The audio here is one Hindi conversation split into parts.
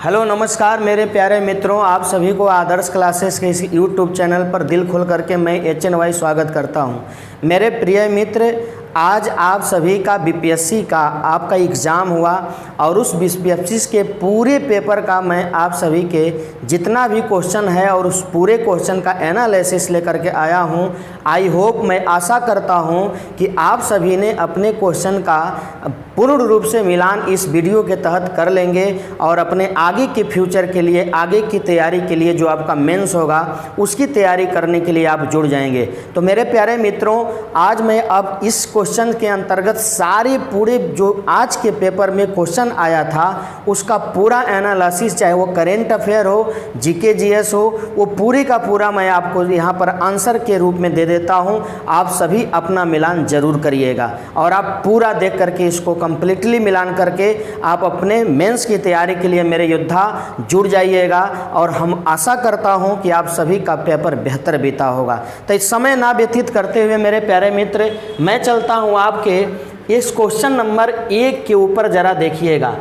हेलो नमस्कार मेरे प्यारे मित्रों, आप सभी को आदर्श क्लासेस के इस यूट्यूब चैनल पर दिल खोल करके मैं HNY स्वागत करता हूं। मेरे प्रिय मित्र, आज आप सभी का बीपीएससी का आपका एग्ज़ाम हुआ और उस बीपीएससी के पूरे पेपर का मैं आप सभी के जितना भी क्वेश्चन है और उस पूरे क्वेश्चन का एनालिसिस लेकर के आया हूं। आई होप, मैं आशा करता हूं कि आप सभी ने अपने क्वेश्चन का पूर्ण रूप से मिलान इस वीडियो के तहत कर लेंगे और अपने आगे के फ्यूचर के लिए, आगे की तैयारी के लिए जो आपका मेंस होगा उसकी तैयारी करने के लिए आप जुड़ जाएंगे। तो मेरे प्यारे मित्रों, आज मैं अब इस क्वेश्चन के अंतर्गत सारे पूरे जो आज के पेपर में क्वेश्चन आया था उसका पूरा एनालिसिस, चाहे वो करेंट अफेयर हो, जीके जीएस हो, वो पूरी का पूरा मैं आपको यहाँ पर आंसर के रूप में दे देता हूँ। आप सभी अपना मिलान जरूर करिएगा और आप पूरा देख करके इसको कंप्लीटली मिलान करके आप अपने मेंस की तैयारी के लिए मेरे योद्धा जुड़ जाइएगा और हम आशा करता हूं कि आप सभी का पेपर बेहतर बीता होगा। तो इस समय ना व्यतीत करते हुए मेरे प्यारे मित्र, मैं चलता हूं आपके इस क्वेश्चन नंबर 1 के ऊपर जरा देखिएगा।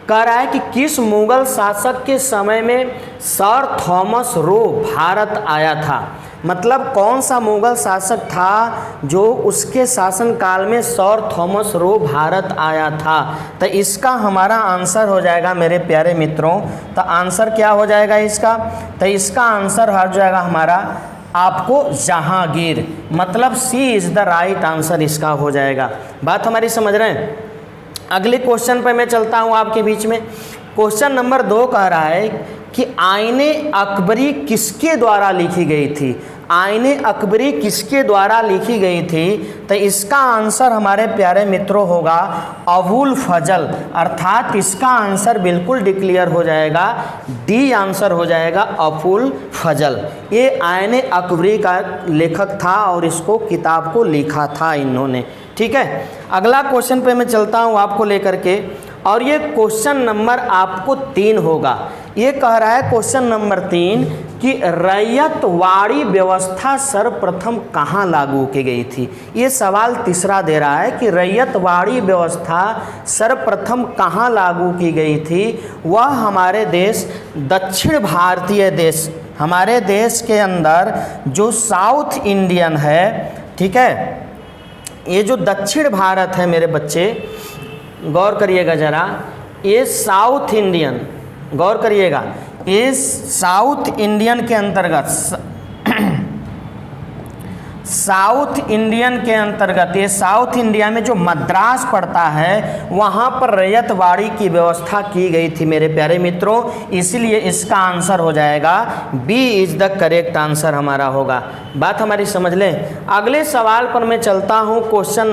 कह रहा है कि किस मुगल शासक के समय में सर थॉमस रो भारत आया था। मतलब कौन सा मुगल शासक था जो उसके शासनकाल में सर थॉमस रो भारत आया था। तो इसका हमारा आंसर हो जाएगा मेरे प्यारे मित्रों। तो आंसर क्या हो जाएगा इसका? तो इसका आंसर हो जाएगा हमारा आपको जहांगीर। मतलब सी इज़ द राइट आंसर इसका हो जाएगा। बात हमारी समझ रहे हैं? अगले क्वेश्चन पर मैं चलता हूँ आपके बीच में। क्वेश्चन नंबर 2 कह रहा है कि आईने अकबरी किसके द्वारा लिखी गई थी। आईने अकबरी किसके द्वारा लिखी गई थी? तो इसका आंसर हमारे प्यारे मित्रों होगा अबुल फजल। अर्थात इसका आंसर बिल्कुल डिक्लेयर हो जाएगा, डी आंसर हो जाएगा अबुल फजल। ये आईने अकबरी का लेखक था और इसको किताब को लिखा था इन्होंने। ठीक है, अगला क्वेश्चन पे मैं चलता हूँ आपको लेकर के, और ये क्वेश्चन नंबर आपको 3 होगा। ये कह रहा है क्वेश्चन नंबर 3 कि रैयतवाड़ी व्यवस्था सर्वप्रथम कहाँ लागू की गई थी। ये सवाल तीसरा दे रहा है कि रैयतवाड़ी व्यवस्था सर्वप्रथम कहाँ लागू की गई थी। वह हमारे देश, दक्षिण भारतीय देश, हमारे देश के अंदर जो साउथ इंडियन है, ठीक है, ये जो दक्षिण भारत है मेरे बच्चे, गौर करिएगा ज़रा, ये साउथ इंडियन, गौर करिएगा, ये साउथ इंडियन के अंतर्गत साउथ इंडियन के अंतर्गत ये साउथ इंडिया में जो मद्रास पड़ता है वहाँ पर रैयतवाड़ी की व्यवस्था की गई थी मेरे प्यारे मित्रों। इसलिए इसका आंसर हो जाएगा B is the correct answer हमारा होगा। बात हमारी समझ लें। अगले सवाल पर मैं चलता हूँ। क्वेश्चन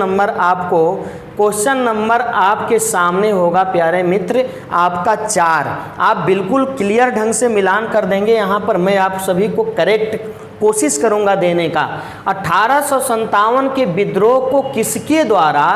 नंबर आपके सामने होगा प्यारे मित्र आपका 4। आप बिल्कुल क्लियर ढंग से मिलान कर देंगे। यहाँ पर मैं आप सभी को करेक्ट कोशिश करूंगा देने का। 1857 के विद्रोह को किसके द्वारा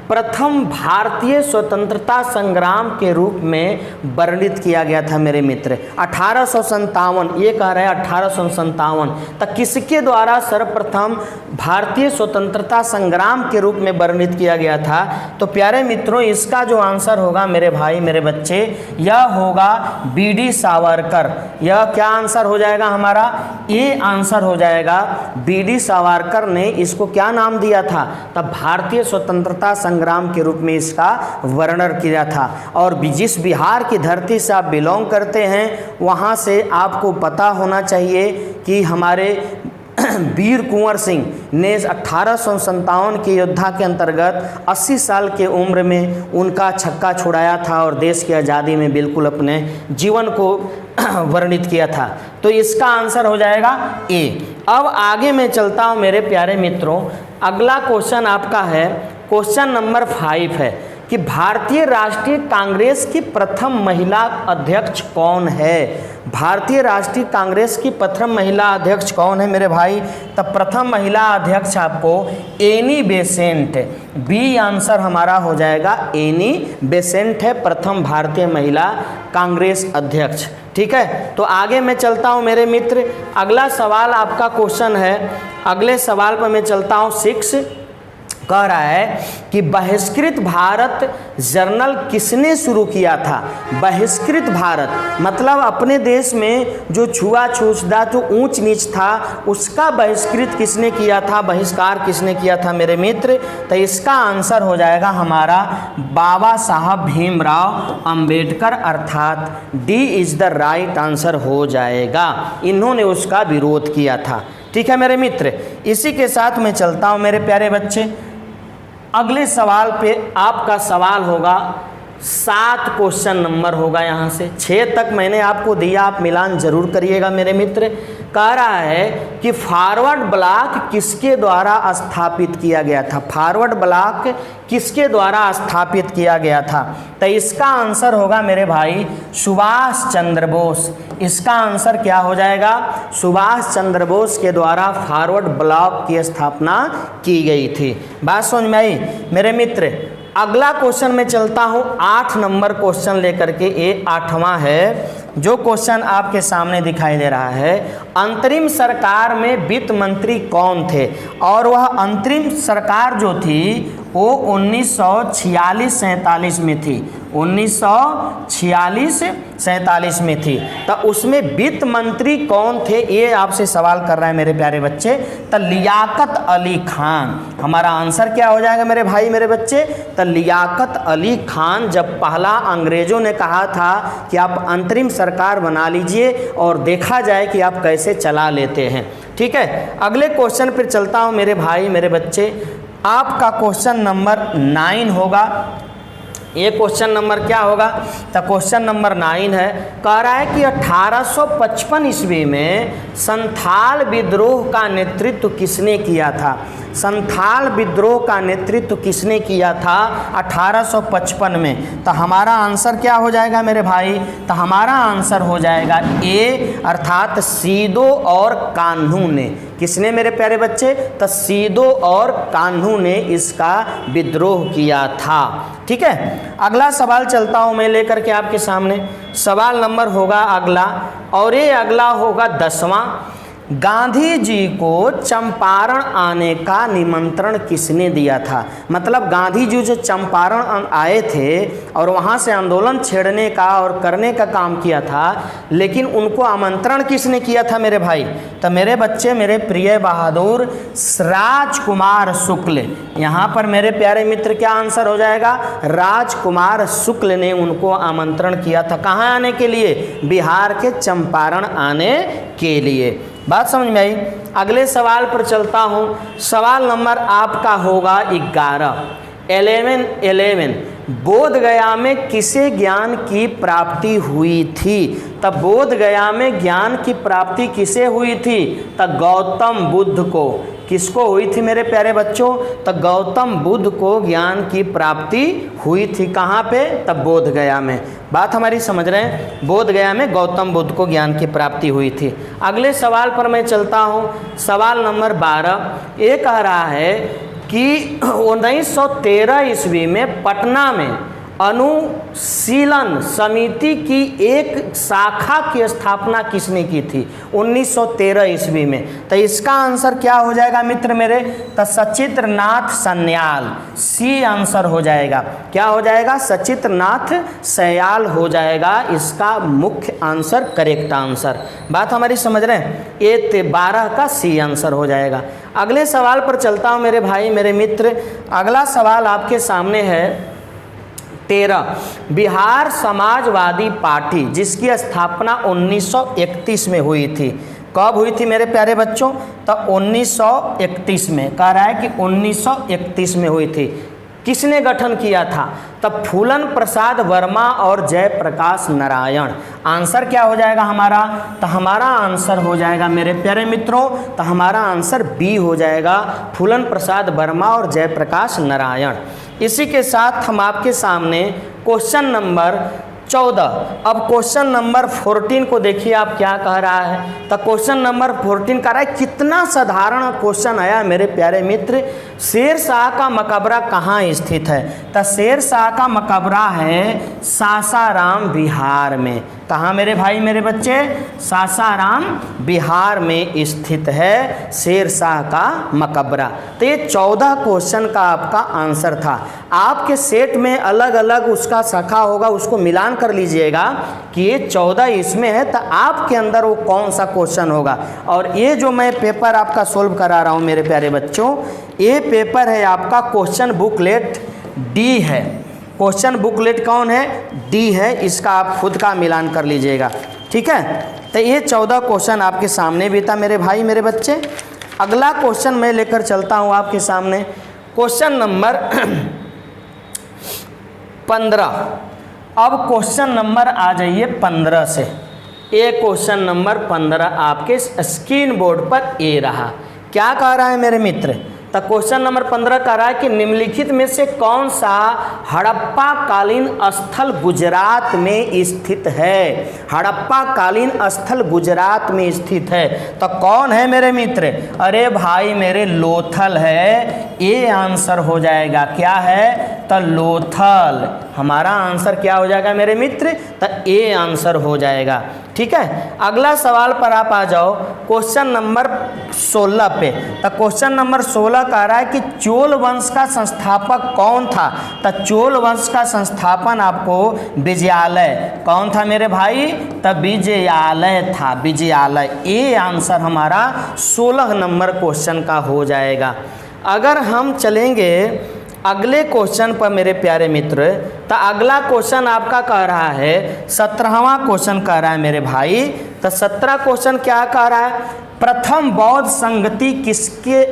प्रथम भारतीय स्वतंत्रता संग्राम के रूप में वर्णित किया गया था मेरे मित्र? 1857, ये कह रहे हैं 1857। तो किसके द्वारा सर्वप्रथम भारतीय स्वतंत्रता संग्राम के रूप में वर्णित किया गया था? तो प्यारे मित्रों, इसका जो आंसर होगा मेरे भाई मेरे बच्चे, यह होगा बीडी सावरकर। यह क्या आंसर हो जाएगा हमारा? ये आंसर हो जाएगा बीडी सावरकर ने इसको क्या नाम दिया था? तब भारतीय स्वतंत्रता संग्राम के रूप में इसका वर्णन किया था। और जिस बिहार की धरती से आप बिलोंग करते हैं वहाँ से आपको पता होना चाहिए कि हमारे वीर कुंवर सिंह ने 1857 के योद्धा के अंतर्गत 80 साल के उम्र में उनका छक्का छुड़ाया था और देश की आज़ादी में बिल्कुल अपने जीवन को वर्णित किया था। तो इसका आंसर हो जाएगा ए। अब आगे मैं चलता हूँ मेरे प्यारे मित्रों। अगला क्वेश्चन आपका है, क्वेश्चन नंबर 5 है कि भारतीय राष्ट्रीय कांग्रेस की प्रथम महिला अध्यक्ष कौन है? भारतीय राष्ट्रीय कांग्रेस की प्रथम महिला अध्यक्ष कौन है मेरे भाई? तब प्रथम महिला अध्यक्ष आपको एनी बेसेंट, बी आंसर हमारा हो जाएगा एनी बेसेंट है प्रथम भारतीय महिला कांग्रेस अध्यक्ष। ठीक है, तो आगे मैं चलता हूं मेरे मित्र। अगला सवाल आपका क्वेश्चन है, अगले सवाल पर मैं चलता हूं 6 कह रहा है कि बहिष्कृत भारत जर्नल किसने शुरू किया था। बहिष्कृत भारत मतलब अपने देश में जो छुआछूत था, जो ऊंच नीच था, उसका बहिष्कृत किसने किया था, बहिष्कार किसने किया था मेरे मित्र। तो इसका आंसर हो जाएगा हमारा बाबा साहब भीमराव अंबेडकर, अर्थात D is the right answer हो जाएगा। इन्होंने उसका विरोध किया था। ठीक है मेरे मित्र, इसी के साथ मैं चलता हूँ मेरे प्यारे बच्चे। अगले सवाल पे आपका सवाल होगा 7 क्वेश्चन नंबर होगा, यहाँ से 6 तक मैंने आपको दिया, आप मिलान जरूर करिएगा मेरे मित्र। कह रहा है कि फॉरवर्ड ब्लॉक किसके द्वारा स्थापित किया गया था। फॉरवर्ड ब्लॉक किसके द्वारा स्थापित किया गया था। तो इसका आंसर होगा मेरे भाई सुभाष चंद्र बोस। इसका आंसर क्या हो जाएगा, सुभाष चंद्र बोस के द्वारा फॉरवर्ड ब्लॉक की स्थापना की गई थी। बात समझ में आई मेरे मित्र। अगला क्वेश्चन में चलता हूं, 8 नंबर क्वेश्चन लेकर के। ये 8वां है जो क्वेश्चन आपके सामने दिखाई दे रहा है। अंतरिम सरकार में वित्त मंत्री कौन थे, और वह अंतरिम सरकार जो थी वो 1946-47 में थी। 1946-47 में थी। तो उसमें वित्त मंत्री कौन थे, ये आपसे सवाल कर रहा है मेरे प्यारे बच्चे। तो लियाकत अली खान। हमारा आंसर क्या हो जाएगा मेरे भाई मेरे बच्चे। तो लियाकत अली खान, जब पहला अंग्रेजों ने कहा था कि आप अंतरिम सरकार बना लीजिए और देखा जाए कि आप कैसे चला लेते हैं। ठीक है, अगले क्वेश्चन पर चलता हूँ मेरे भाई मेरे बच्चे। आपका क्वेश्चन नंबर 9 होगा। ये क्वेश्चन नंबर क्या होगा, तो क्वेश्चन नंबर 9 है। कह रहा है कि 1855 ईस्वी में संथाल विद्रोह का नेतृत्व किसने किया था। संथाल विद्रोह का नेतृत्व किसने किया था 1855 में। तो हमारा आंसर क्या हो जाएगा मेरे भाई, तो हमारा आंसर हो जाएगा ए, अर्थात सीदो और कान्हू ने। किसने मेरे प्यारे बच्चे, तो सीदो और कान्हू ने इसका विद्रोह किया था। ठीक है, अगला सवाल चलता हूँ मैं लेकर के आपके सामने। सवाल नंबर होगा अगला, और ये अगला होगा 10वां। गांधी जी को चंपारण आने का निमंत्रण किसने दिया था। मतलब गांधी जी जो चंपारण आए थे और वहाँ से आंदोलन छेड़ने का और करने का काम किया था, लेकिन उनको आमंत्रण किसने किया था मेरे भाई। तो मेरे बच्चे, मेरे प्रिय बहादुर, राजकुमार शुक्ल। यहाँ पर मेरे प्यारे मित्र क्या आंसर हो जाएगा, राजकुमार शुक्ल ने उनको आमंत्रण किया था। कहाँ आने के लिए, बिहार के चंपारण आने के लिए। बात समझ में आई। अगले सवाल पर चलता हूँ। सवाल नंबर आपका होगा 11। बोध गया में किसे ज्ञान की प्राप्ति हुई थी। तब बोध गया में ज्ञान की प्राप्ति किसे हुई थी, तब गौतम बुद्ध को। किसको हुई थी मेरे प्यारे बच्चों, तो गौतम बुद्ध को ज्ञान की प्राप्ति हुई थी। कहाँ पे, तब बोध गया में। बात हमारी समझ रहे हैं, बोध गया में गौतम बुद्ध को ज्ञान की प्राप्ति हुई थी। अगले सवाल पर मैं चलता हूँ। सवाल नंबर 12 ये कह रहा है कि 1913 ईस्वी में पटना में अनुशीलन समिति की एक शाखा की स्थापना किसने की थी 1913 ईस्वी में। तो इसका आंसर क्या हो जाएगा मित्र मेरे, तो सचित्रनाथ सन्याल। सी आंसर हो जाएगा। क्या हो जाएगा, सचित्रनाथ सयाल हो जाएगा इसका मुख्य आंसर, करेक्ट आंसर। बात हमारी समझ रहे हैं, ये 12 का सी आंसर हो जाएगा। अगले सवाल पर चलता हूँ मेरे भाई मेरे मित्र। अगला सवाल आपके सामने है 13। बिहार समाजवादी पार्टी जिसकी स्थापना 1931 में हुई थी। कब हुई थी मेरे प्यारे बच्चों, तो 1931 में। कह रहा है कि 1931 में हुई थी। किसने गठन किया था, तब फूलन प्रसाद वर्मा और जयप्रकाश नारायण। आंसर क्या हो जाएगा हमारा, तो हमारा आंसर हो जाएगा मेरे प्यारे मित्रों, तो हमारा आंसर बी हो जाएगा, फूलन प्रसाद वर्मा और जयप्रकाश नारायण। इसी के साथ हम आपके सामने क्वेश्चन नंबर 14। अब क्वेश्चन नंबर 14 को देखिए आप क्या कह रहा है। तो क्वेश्चन नंबर 14 कह रहा है, कितना साधारण क्वेश्चन आया मेरे प्यारे मित्र, शेर शाह का मकबरा कहाँ स्थित है। तो शेर शाह का मकबरा है सासाराम बिहार में। कहाँ मेरे भाई मेरे बच्चे, सासाराम बिहार में स्थित है शेर शाह का मकबरा। तो ये 14 क्वेश्चन का आपका आंसर था। आपके सेट में अलग अलग उसका शाखा होगा, उसको मिलान कर लीजिएगा कि ये 14 इसमें है, तो आपके अंदर वो कौन सा क्वेश्चन होगा। और ये जो मैं पेपर आपका सोल्व करा रहा हूँ मेरे प्यारे बच्चों, ये पेपर है आपका क्वेश्चन बुकलेट डी है। क्वेश्चन बुकलेट कौन है, डी है। इसका आप खुद का मिलान कर लीजिएगा, ठीक है। तो ये 14 क्वेश्चन आपके सामने भी था मेरे भाई मेरे बच्चे। अगला क्वेश्चन मैं लेकर चलता हूँ आपके सामने, क्वेश्चन नंबर 15। अब क्वेश्चन नंबर आ जाइए 15 से। ये क्वेश्चन नंबर 15 आपके स्क्रीन बोर्ड पर ये रहा। क्या कह रहा है मेरे मित्र, तो क्वेश्चन नंबर 15 कह रहा है कि निम्नलिखित में से कौन सा हड़प्पा कालीन स्थल गुजरात में स्थित है। हड़प्पा कालीन स्थल गुजरात में स्थित है, तो कौन है मेरे मित्र। अरे भाई मेरे लोथल है, ये आंसर हो जाएगा। क्या है, तो लोथल हमारा आंसर क्या हो जाएगा मेरे मित्र, तो ये आंसर हो जाएगा, ठीक है। अगला सवाल पर आप आ जाओ, क्वेश्चन नंबर 16 पे। तो क्वेश्चन नंबर 16 कह रहा है कि चोल वंश का संस्थापक कौन था। तो चोल वंश का संस्थापन आपको विजयालय, कौन था मेरे भाई, तो विजयालय था, विजयालय। ये आंसर हमारा 16 नंबर क्वेश्चन का हो जाएगा। अगर हम चलेंगे अगले क्वेश्चन पर मेरे प्यारे मित्र, तो अगला क्वेश्चन आपका कह रहा है 17वां क्वेश्चन कह रहा है मेरे भाई। तो 17 क्वेश्चन क्या कह रहा है, प्रथम बौद्ध संगति किसके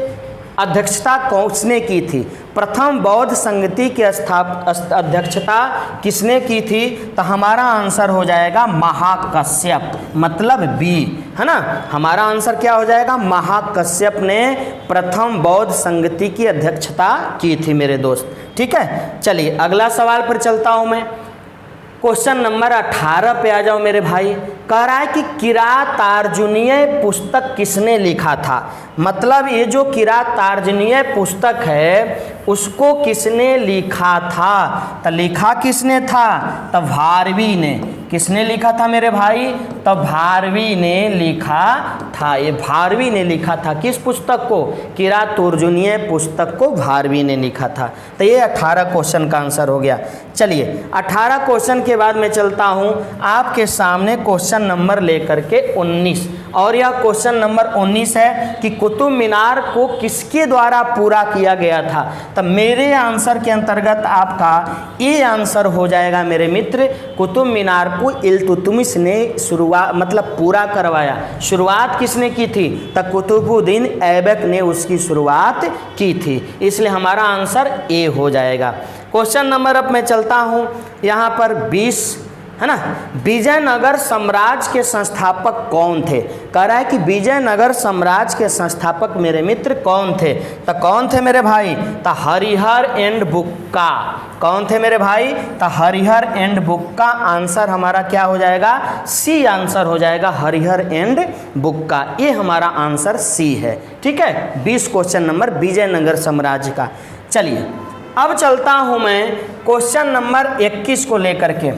अध्यक्षता किसने की थी। प्रथम बौद्ध संगति की अध्यक्षता किसने की थी, तो हमारा आंसर हो जाएगा महाकश्यप, मतलब बी, है ना। हमारा आंसर क्या हो जाएगा, महाकश्यप ने प्रथम बौद्ध संगति की अध्यक्षता की थी मेरे दोस्त, ठीक है। चलिए अगला सवाल पर चलता हूँ मैं, क्वेश्चन नंबर 18 पे आ जाओ मेरे भाई। कह रहा है कि किरातार्जुनीय पुस्तक किसने लिखा था। मतलब ये जो किरातार्जुनीय पुस्तक है उसको किसने लिखा था, तो लिखा किसने था, तो भारवी ने। किसने लिखा था मेरे भाई, तो भारवी ने लिखा था। ये भारवी ने लिखा था किस पुस्तक को, किरातार्जुनीय पुस्तक को भारवी ने लिखा था। तो ये 18 क्वेश्चन का आंसर हो गया। चलिए 18 क्वेश्चन के बाद मैं चलता हूँ आपके सामने क्वेश्चन नंबर लेकर के 19। और यह क्वेश्चन नंबर 19 है कि कुतुब मीनार को किसके द्वारा पूरा किया गया था। तो मेरे आंसर के अंतर्गत आपका ये आंसर हो जाएगा मेरे मित्र, कुतुब मीनार को इल्तुतमिश ने शुरुआत मतलब पूरा करवाया। शुरुआत किसने की थी, तो कुतुबुद्दीन ऐबक ने उसकी शुरुआत की थी, इसलिए हमारा आंसर ए हो जाएगा। क्वेश्चन नंबर अब मैं चलता हूँ यहाँ पर 20, है ना। विजयनगर साम्राज्य के संस्थापक कौन थे। कह रहा है कि विजयनगर साम्राज्य के संस्थापक मेरे मित्र कौन थे। तो कौन थे मेरे भाई, तो हरिहर एंड बुक्का। कौन थे मेरे भाई, तो हरिहर एंड बुक्का। आंसर हमारा क्या हो जाएगा, सी आंसर हो जाएगा, हरिहर एंड बुक्का। ये हमारा आंसर सी है, ठीक है। 20 क्वेश्चन नंबर विजयनगर साम्राज्य का। चलिए अब चलता हूँ मैं क्वेश्चन नंबर 21 को लेकर के।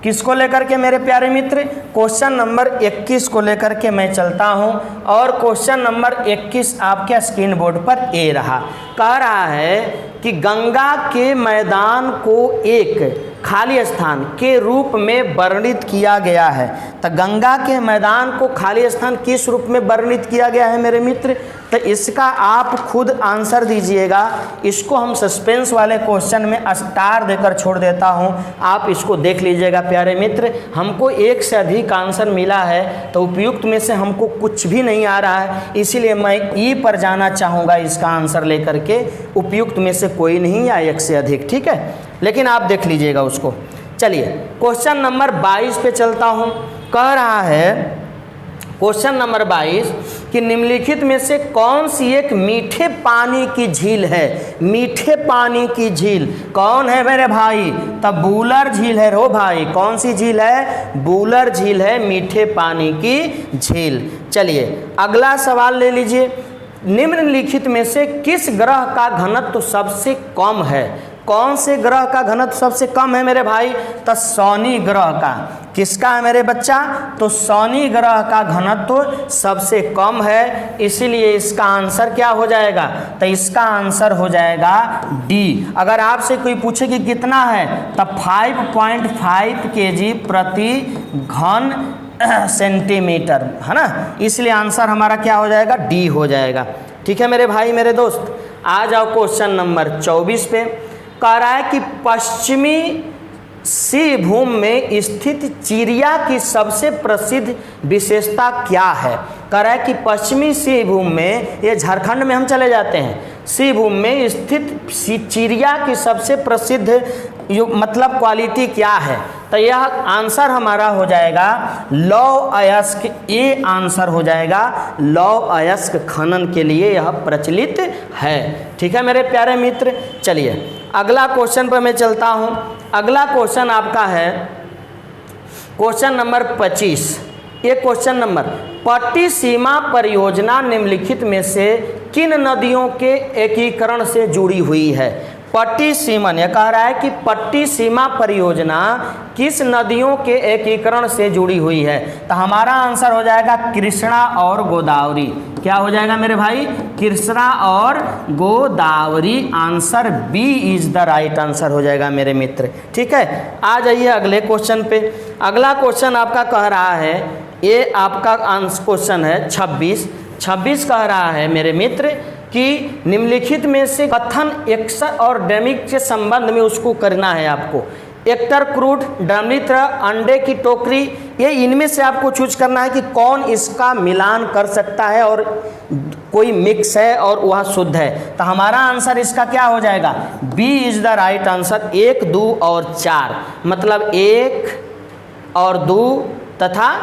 किसको लेकर के मेरे प्यारे मित्र, क्वेश्चन नंबर 21 को लेकर के मैं चलता हूं। और क्वेश्चन नंबर 21 आपके स्क्रीन बोर्ड पर ए रहा। कह रहा है कि गंगा के मैदान को एक खाली स्थान के रूप में वर्णित किया गया है। तो गंगा के मैदान को खाली स्थान किस रूप में वर्णित किया गया है मेरे मित्र, तो इसका आप खुद आंसर दीजिएगा। इसको हम सस्पेंस वाले क्वेश्चन में स्टार देकर छोड़ देता हूं, आप इसको देख लीजिएगा प्यारे मित्र। हमको एक से अधिक आंसर मिला है, तो उपयुक्त में से हमको कुछ भी नहीं आ रहा है, इसीलिए मैं ई पर जाना चाहूँगा इसका आंसर लेकर के। उपयुक्त में से कोई नहीं या एक से अधिक, ठीक है, लेकिन आप देख लीजिएगा उसको। चलिए क्वेश्चन नंबर 22 पे चलता हूँ। कह रहा है क्वेश्चन नंबर 22 कि निम्नलिखित में से कौन सी एक मीठे पानी की झील है। मीठे पानी की झील कौन है मेरे भाई? तब बूलर झील है रो भाई। कौन सी झील है? बूलर झील है मीठे पानी की झील। चलिए अगला सवाल ले लीजिए। निम्नलिखित में से किस ग्रह का घनत्व सबसे कम है? कौन से ग्रह का घनत्व सबसे कम है मेरे भाई? तो शनि ग्रह का। किसका है मेरे बच्चा? तो शनि ग्रह का घनत्व सबसे कम है, इसीलिए इसका आंसर क्या हो जाएगा? तो इसका आंसर हो जाएगा डी। अगर आपसे कोई पूछे कि कितना है, तब 5.5 kg प्रति घन सेंटीमीटर है ना, इसलिए आंसर हमारा क्या हो जाएगा? डी हो जाएगा। ठीक है मेरे भाई मेरे दोस्त, आ जाओ क्वेश्चन नंबर 24 पे। कह रहा है कि पश्चिमी सी भूमि में स्थित चिड़िया की सबसे प्रसिद्ध विशेषता क्या है? कह रहा है कि पश्चिमी सी भूमि में, ये झारखंड में हम चले जाते हैं, सी भूमि में स्थित चिड़िया की सबसे प्रसिद्ध मतलब क्वालिटी क्या है? तो यह आंसर हमारा हो जाएगा लौह अयस्क। ये आंसर हो जाएगा लौह अयस्क खनन के लिए यह प्रचलित है। ठीक है मेरे प्यारे मित्र, चलिए अगला क्वेश्चन पर मैं चलता हूँ। अगला क्वेश्चन आपका है क्वेश्चन नंबर 25। ये क्वेश्चन नंबर, पट्टी सीमा परियोजना निम्नलिखित में से किन नदियों के एकीकरण से जुड़ी हुई है? पट्टी सीमा, यह कह रहा है कि पट्टी सीमा परियोजना किस नदियों के एकीकरण से जुड़ी हुई है? तो हमारा आंसर हो जाएगा कृष्णा और गोदावरी। क्या हो जाएगा मेरे भाई? कृष्णा और Godavari. Answer B is the right answer हो जाएगा मेरे मित्र। ठीक है, आ जाइए अगले क्वेश्चन पे। अगला क्वेश्चन आपका कह रहा है, ये आपका क्वेश्चन है 26 कह रहा है मेरे मित्र कि निम्नलिखित में से कथन एक्स और डैमिक के संबंध में उसको करना है आपको। एक्टर क्रूड, डमित्र, अंडे की टोकरी, ये इनमें से आपको चूज करना है कि कौन इसका मिलान कर सकता है और कोई मिक्स है और वह शुद्ध है। तो हमारा आंसर इसका क्या हो जाएगा? B is the right answer. 1, 2 और 4, मतलब 1 और 2 तथा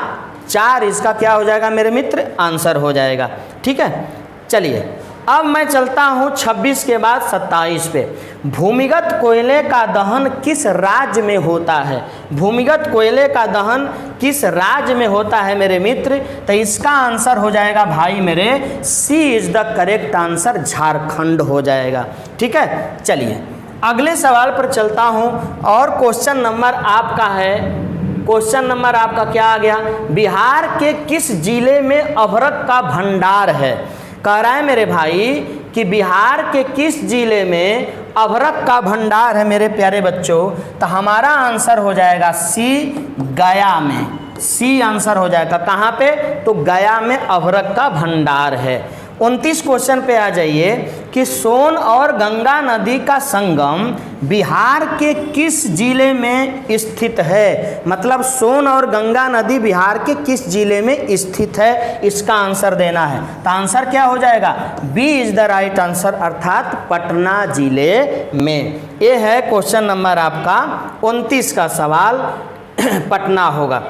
4 इसका क्या हो जाएगा मेरे मित्र? आंसर हो जाएगा। ठीक है, चलिए अब मैं चलता हूँ 26 के बाद 27 पे। भूमिगत कोयले का दहन किस राज्य में होता है? भूमिगत कोयले का दहन किस राज्य में होता है मेरे मित्र? तो इसका आंसर हो जाएगा भाई मेरे C is the correct answer, Jharkhand हो जाएगा। ठीक है, चलिए अगले सवाल पर चलता हूँ और क्वेश्चन नंबर आपका है, क्वेश्चन नंबर आपका क्या आ गया? बिहार के किस जिले में अभ्रक का भंडार है? कह रहा है मेरे भाई कि बिहार के किस जिले में अभ्रक का भंडार है मेरे प्यारे बच्चों? तो हमारा आंसर हो जाएगा सी, गया में। सी आंसर हो जाएगा। कहाँ पे? तो गया में अभ्रक का भंडार है। 29 क्वेश्चन पे आ जाइए कि सोन और गंगा नदी का संगम बिहार के किस जिले में स्थित है? मतलब सोन और गंगा नदी बिहार के किस जिले में स्थित है, इसका आंसर देना है। तो आंसर क्या हो जाएगा? B is the right answer, अर्थात पटना जिले में। ये है क्वेश्चन नंबर आपका 29 का सवाल, पटना होगा।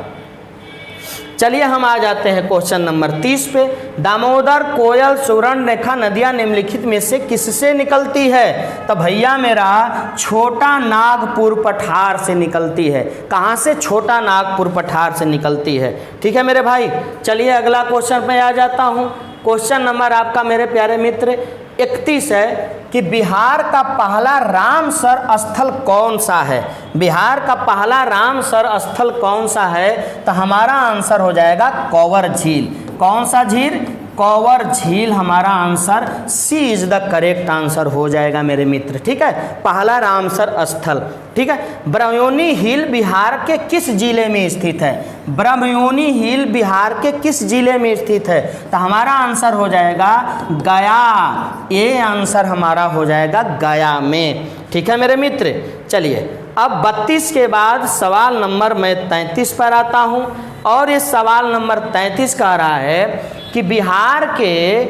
चलिए हम आ जाते हैं क्वेश्चन नंबर 30 पे। दामोदर, कोयल, सुवर्णरेखा नदियां निम्नलिखित में से किससे निकलती है? तो भैया मेरा छोटा नागपुर पठार से निकलती है। कहाँ से? छोटा नागपुर पठार से निकलती है। ठीक है मेरे भाई, चलिए अगला क्वेश्चन पे आ जाता हूँ। क्वेश्चन नंबर आपका मेरे प्यारे मित्र 31 है कि बिहार का पहला रामसर स्थल कौन सा है? बिहार का पहला रामसर स्थल कौन सा है? तो हमारा आंसर हो जाएगा कौवर झील। कौन सा झील? कौवर झील हमारा answer, C is the correct answer हो जाएगा मेरे मित्र। ठीक है, पहला रामसर स्थल। ठीक है, ब्रह्मयोनी हिल बिहार के किस जिले में स्थित है? ब्रह्मयोनी हिल बिहार के किस जिले में स्थित है? तो हमारा आंसर हो जाएगा गया। ये आंसर हमारा हो जाएगा गया में। ठीक है मेरे मित्र, चलिए अब 32 के बाद सवाल नंबर मैं 33 पर आता हूँ और ये सवाल नंबर 33 कह रहा है कि बिहार के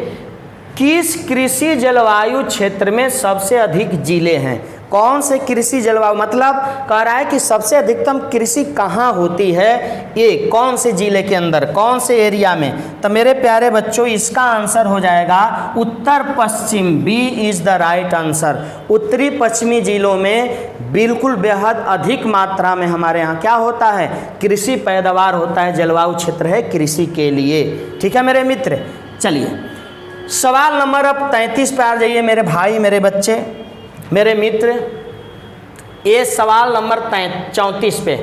किस कृषि जलवायु क्षेत्र में सबसे अधिक जिले हैं? कौन से कृषि जलवायु, मतलब कह रहा है कि सबसे अधिकतम कृषि कहाँ होती है, ये कौन से जिले के अंदर, कौन से एरिया में। तो मेरे प्यारे बच्चों इसका आंसर हो जाएगा उत्तर पश्चिम, B is the right answer. उत्तरी पश्चिमी जिलों में बिल्कुल बेहद अधिक मात्रा में हमारे यहाँ क्या होता है, कृषि पैदावार होता है, जलवायु क्षेत्र है कृषि के लिए। ठीक है मेरे मित्र, चलिए सवाल नंबर अब 33 पे आ जाइए मेरे भाई, मेरे बच्चे, मेरे मित्र। ये सवाल नंबर 34 पे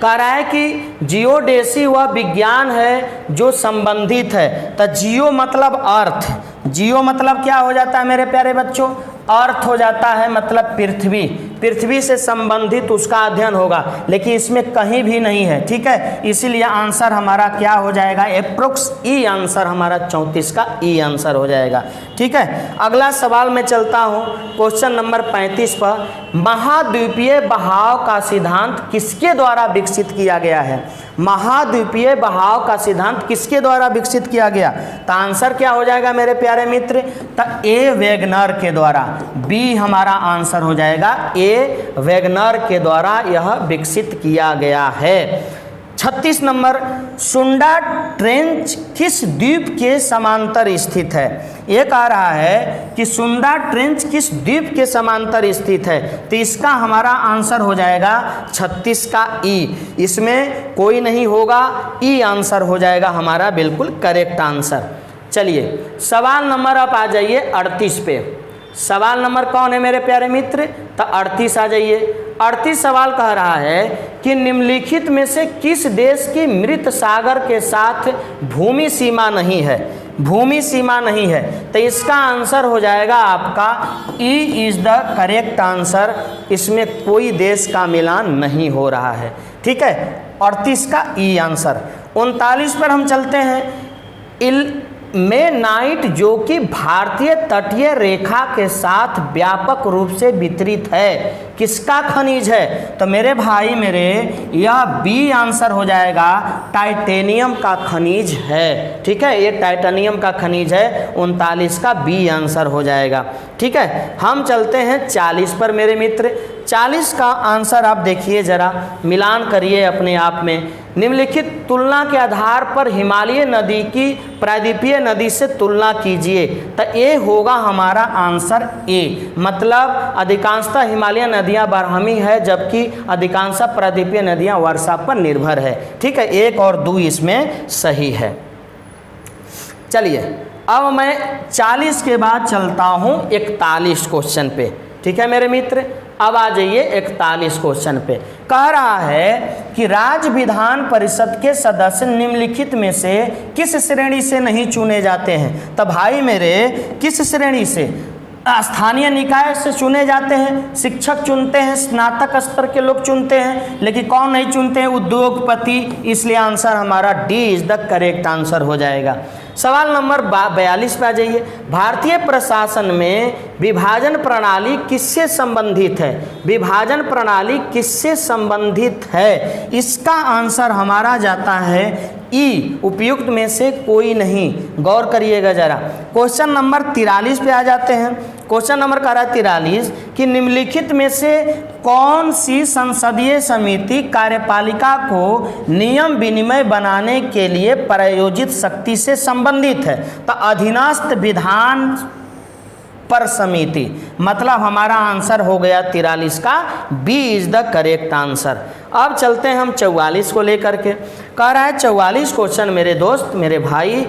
कह रहा है कि जियोडेसी वह विज्ञान है जो संबंधित है। तो जियो मतलब अर्थ, जियो मतलब क्या हो जाता है मेरे प्यारे बच्चों, अर्थ हो जाता है, मतलब पृथ्वी, पृथ्वी से संबंधित उसका अध्ययन होगा, लेकिन इसमें कहीं भी नहीं है। ठीक है, इसीलिए आंसर हमारा क्या हो जाएगा, एप्रोक्स ई आंसर हमारा 34 का ई आंसर हो जाएगा। ठीक है, अगला सवाल में चलता हूँ, क्वेश्चन नंबर 35 पर। महाद्वीपीय बहाव का सिद्धांत किसके द्वारा विकसित किया गया है। महाद्वीपीय बहाव का सिद्धांत किसके द्वारा विकसित किया गया, तो आंसर क्या हो जाएगा मेरे प्यारे मित्र, तो ए वेगनर के द्वारा, बी हमारा आंसर हो जाएगा, ए वेगनर के द्वारा यह विकसित किया गया है। 36 नंबर, सुंडा ट्रेंच किस द्वीप के समांतर स्थित है। ये कह रहा है कि सुंडा ट्रेंच किस द्वीप के समांतर स्थित है, तो इसका हमारा आंसर हो जाएगा 36 का ई, इसमें कोई नहीं होगा, ई आंसर हो जाएगा हमारा बिल्कुल करेक्ट आंसर। चलिए सवाल नंबर आप आ जाइए 38 पे। सवाल नंबर कौन है मेरे प्यारे मित्र, तो 38 आ जाइए। 38 सवाल कह रहा है कि निम्नलिखित में से किस देश की मृत सागर के साथ भूमि सीमा नहीं है, भूमि सीमा नहीं है, तो इसका आंसर हो जाएगा आपका E is the correct answer. इसमें कोई देश का मिलान नहीं हो रहा है। ठीक है, 38 का ई आंसर। 39 पर हम चलते हैं। मेनाइट जो कि भारतीय तटीय रेखा के साथ व्यापक रूप से वितरित है, किसका खनिज है, तो मेरे भाई मेरे यह बी आंसर हो जाएगा, टाइटेनियम का खनिज है। ठीक है, ये टाइटेनियम का खनिज है, 39 का बी आंसर हो जाएगा। ठीक है, हम चलते हैं 40 पर मेरे मित्र। 40 का आंसर आप देखिए जरा, मिलान करिए अपने आप में। निम्नलिखित तुलना के आधार पर हिमालय नदी की प्रायद्वीपीय नदी से तुलना कीजिए, तो ये होगा हमारा आंसर ए, मतलब अधिकांशतः हिमालय नदियां बारहमी है, जबकि अधिकांश प्रायद्वीपीय नदियां वर्षा पर निर्भर है। ठीक है, 1 और 2 इसमें सही है। चलिए अब मैं 40 के बाद चलता हूँ 41 क्वेश्चन पे। ठीक है मेरे मित्र, अब आ जाइए 41 क्वेश्चन पे। कह रहा है कि राज्य विधान परिषद के सदस्य निम्नलिखित में से किस श्रेणी से नहीं चुने जाते हैं, तो भाई मेरे किस श्रेणी से, स्थानीय निकाय से चुने जाते हैं, शिक्षक चुनते हैं, स्नातक स्तर के लोग चुनते हैं, लेकिन कौन नहीं चुनते हैं, उद्योगपति। इसलिए आंसर हमारा D is the correct answer हो जाएगा। सवाल नंबर 42 पे आ जाइए। भारतीय प्रशासन में विभाजन प्रणाली किससे संबंधित है, विभाजन प्रणाली किससे संबंधित है, इसका आंसर हमारा जाता है ई, उपयुक्त में से कोई नहीं। गौर करिएगा जरा। क्वेश्चन नंबर 43 पे आ जाते हैं। क्वेश्चन नंबर कह रहा है 43 कि निम्नलिखित में से कौन सी संसदीय समिति कार्यपालिका को नियम विनिमय बनाने के लिए प्रायोजित शक्ति से संबंधित है, तो अधीनस्थ विधान पर समिति, मतलब हमारा आंसर हो गया 43 का B is the correct answer. अब चलते हैं हम 44 को लेकर के। कह रहा है 44 क्वेश्चन मेरे दोस्त मेरे भाई,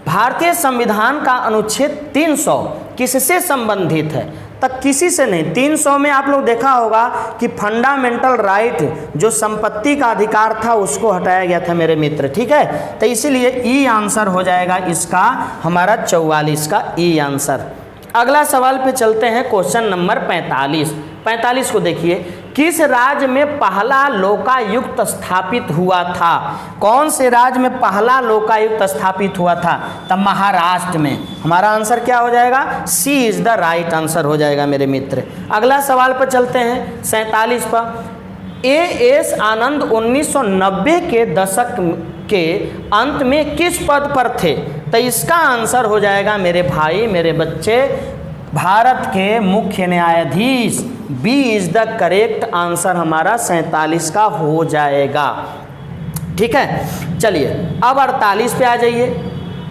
भारतीय संविधान का अनुच्छेद 300 किससे संबंधित है, तक किसी से नहीं। 300 में आप लोग देखा होगा कि फंडामेंटल राइट जो संपत्ति का अधिकार था उसको हटाया गया था मेरे मित्र। ठीक है, तो इसीलिए ई आंसर हो जाएगा इसका हमारा 44 का ई आंसर। अगला सवाल पे चलते हैं, क्वेश्चन नंबर 45 को देखिए। किस राज्य में पहला लोकायुक्त स्थापित हुआ था, कौन से राज्य में पहला लोकायुक्त स्थापित हुआ था, तब महाराष्ट्र में। हमारा आंसर क्या हो जाएगा, सी इज द राइट आंसर हो जाएगा मेरे मित्र। अगला सवाल पर चलते हैं 47 पर। एएस आनंद 1990 के दशक के अंत में किस पद पर थे, तो इसका आंसर हो जाएगा मेरे भाई मेरे बच्चे, भारत के मुख्य न्यायाधीश। B is the correct answer हमारा 47 का हो जाएगा। ठीक है, चलिए अब 48 पे आ जाइए।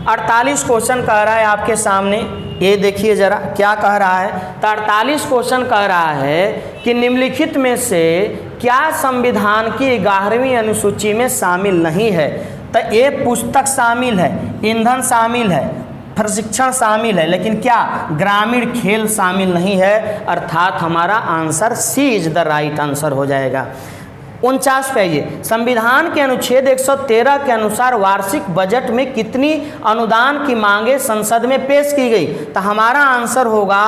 48 क्वेश्चन कह रहा है आपके सामने, ये देखिए जरा क्या कह रहा है। तो 48 क्वेश्चन कह रहा है कि निम्नलिखित में से क्या संविधान की 11वीं अनुसूची में शामिल नहीं है। तो ये पुस्तक शामिल है, ईंधन शामिल है, प्रशिक्षण शामिल है, लेकिन क्या ग्रामीण खेल शामिल नहीं है, अर्थात हमारा answer C is the right answer हो जाएगा। 49 पे आइए। संविधान के अनुच्छेद 113 के अनुसार वार्षिक बजट में कितनी अनुदान की मांगे संसद में पेश की गई। तो हमारा आंसर होगा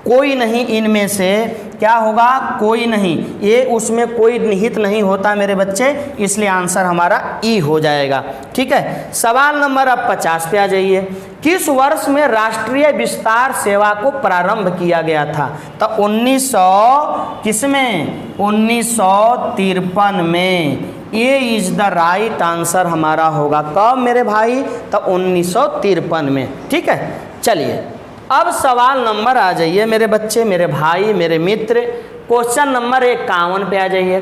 कोई नहीं, इनमें से क्या होगा, कोई नहीं, ये उसमें कोई निहित नहीं होता मेरे बच्चे, इसलिए आंसर हमारा ई हो जाएगा। ठीक है, सवाल नंबर अब 50 पे आ जाइए। किस वर्ष में राष्ट्रीय विस्तार सेवा को प्रारंभ किया गया था। तो 1900 किसमें, 1953 में। ये इज द राइट आंसर हमारा होगा कब मेरे भाई, तो 1953 में। ठीक है, चलिए अब सवाल नंबर आ जाइए मेरे बच्चे, मेरे भाई, मेरे मित्र, क्वेश्चन नंबर 51 पे आ जाइए।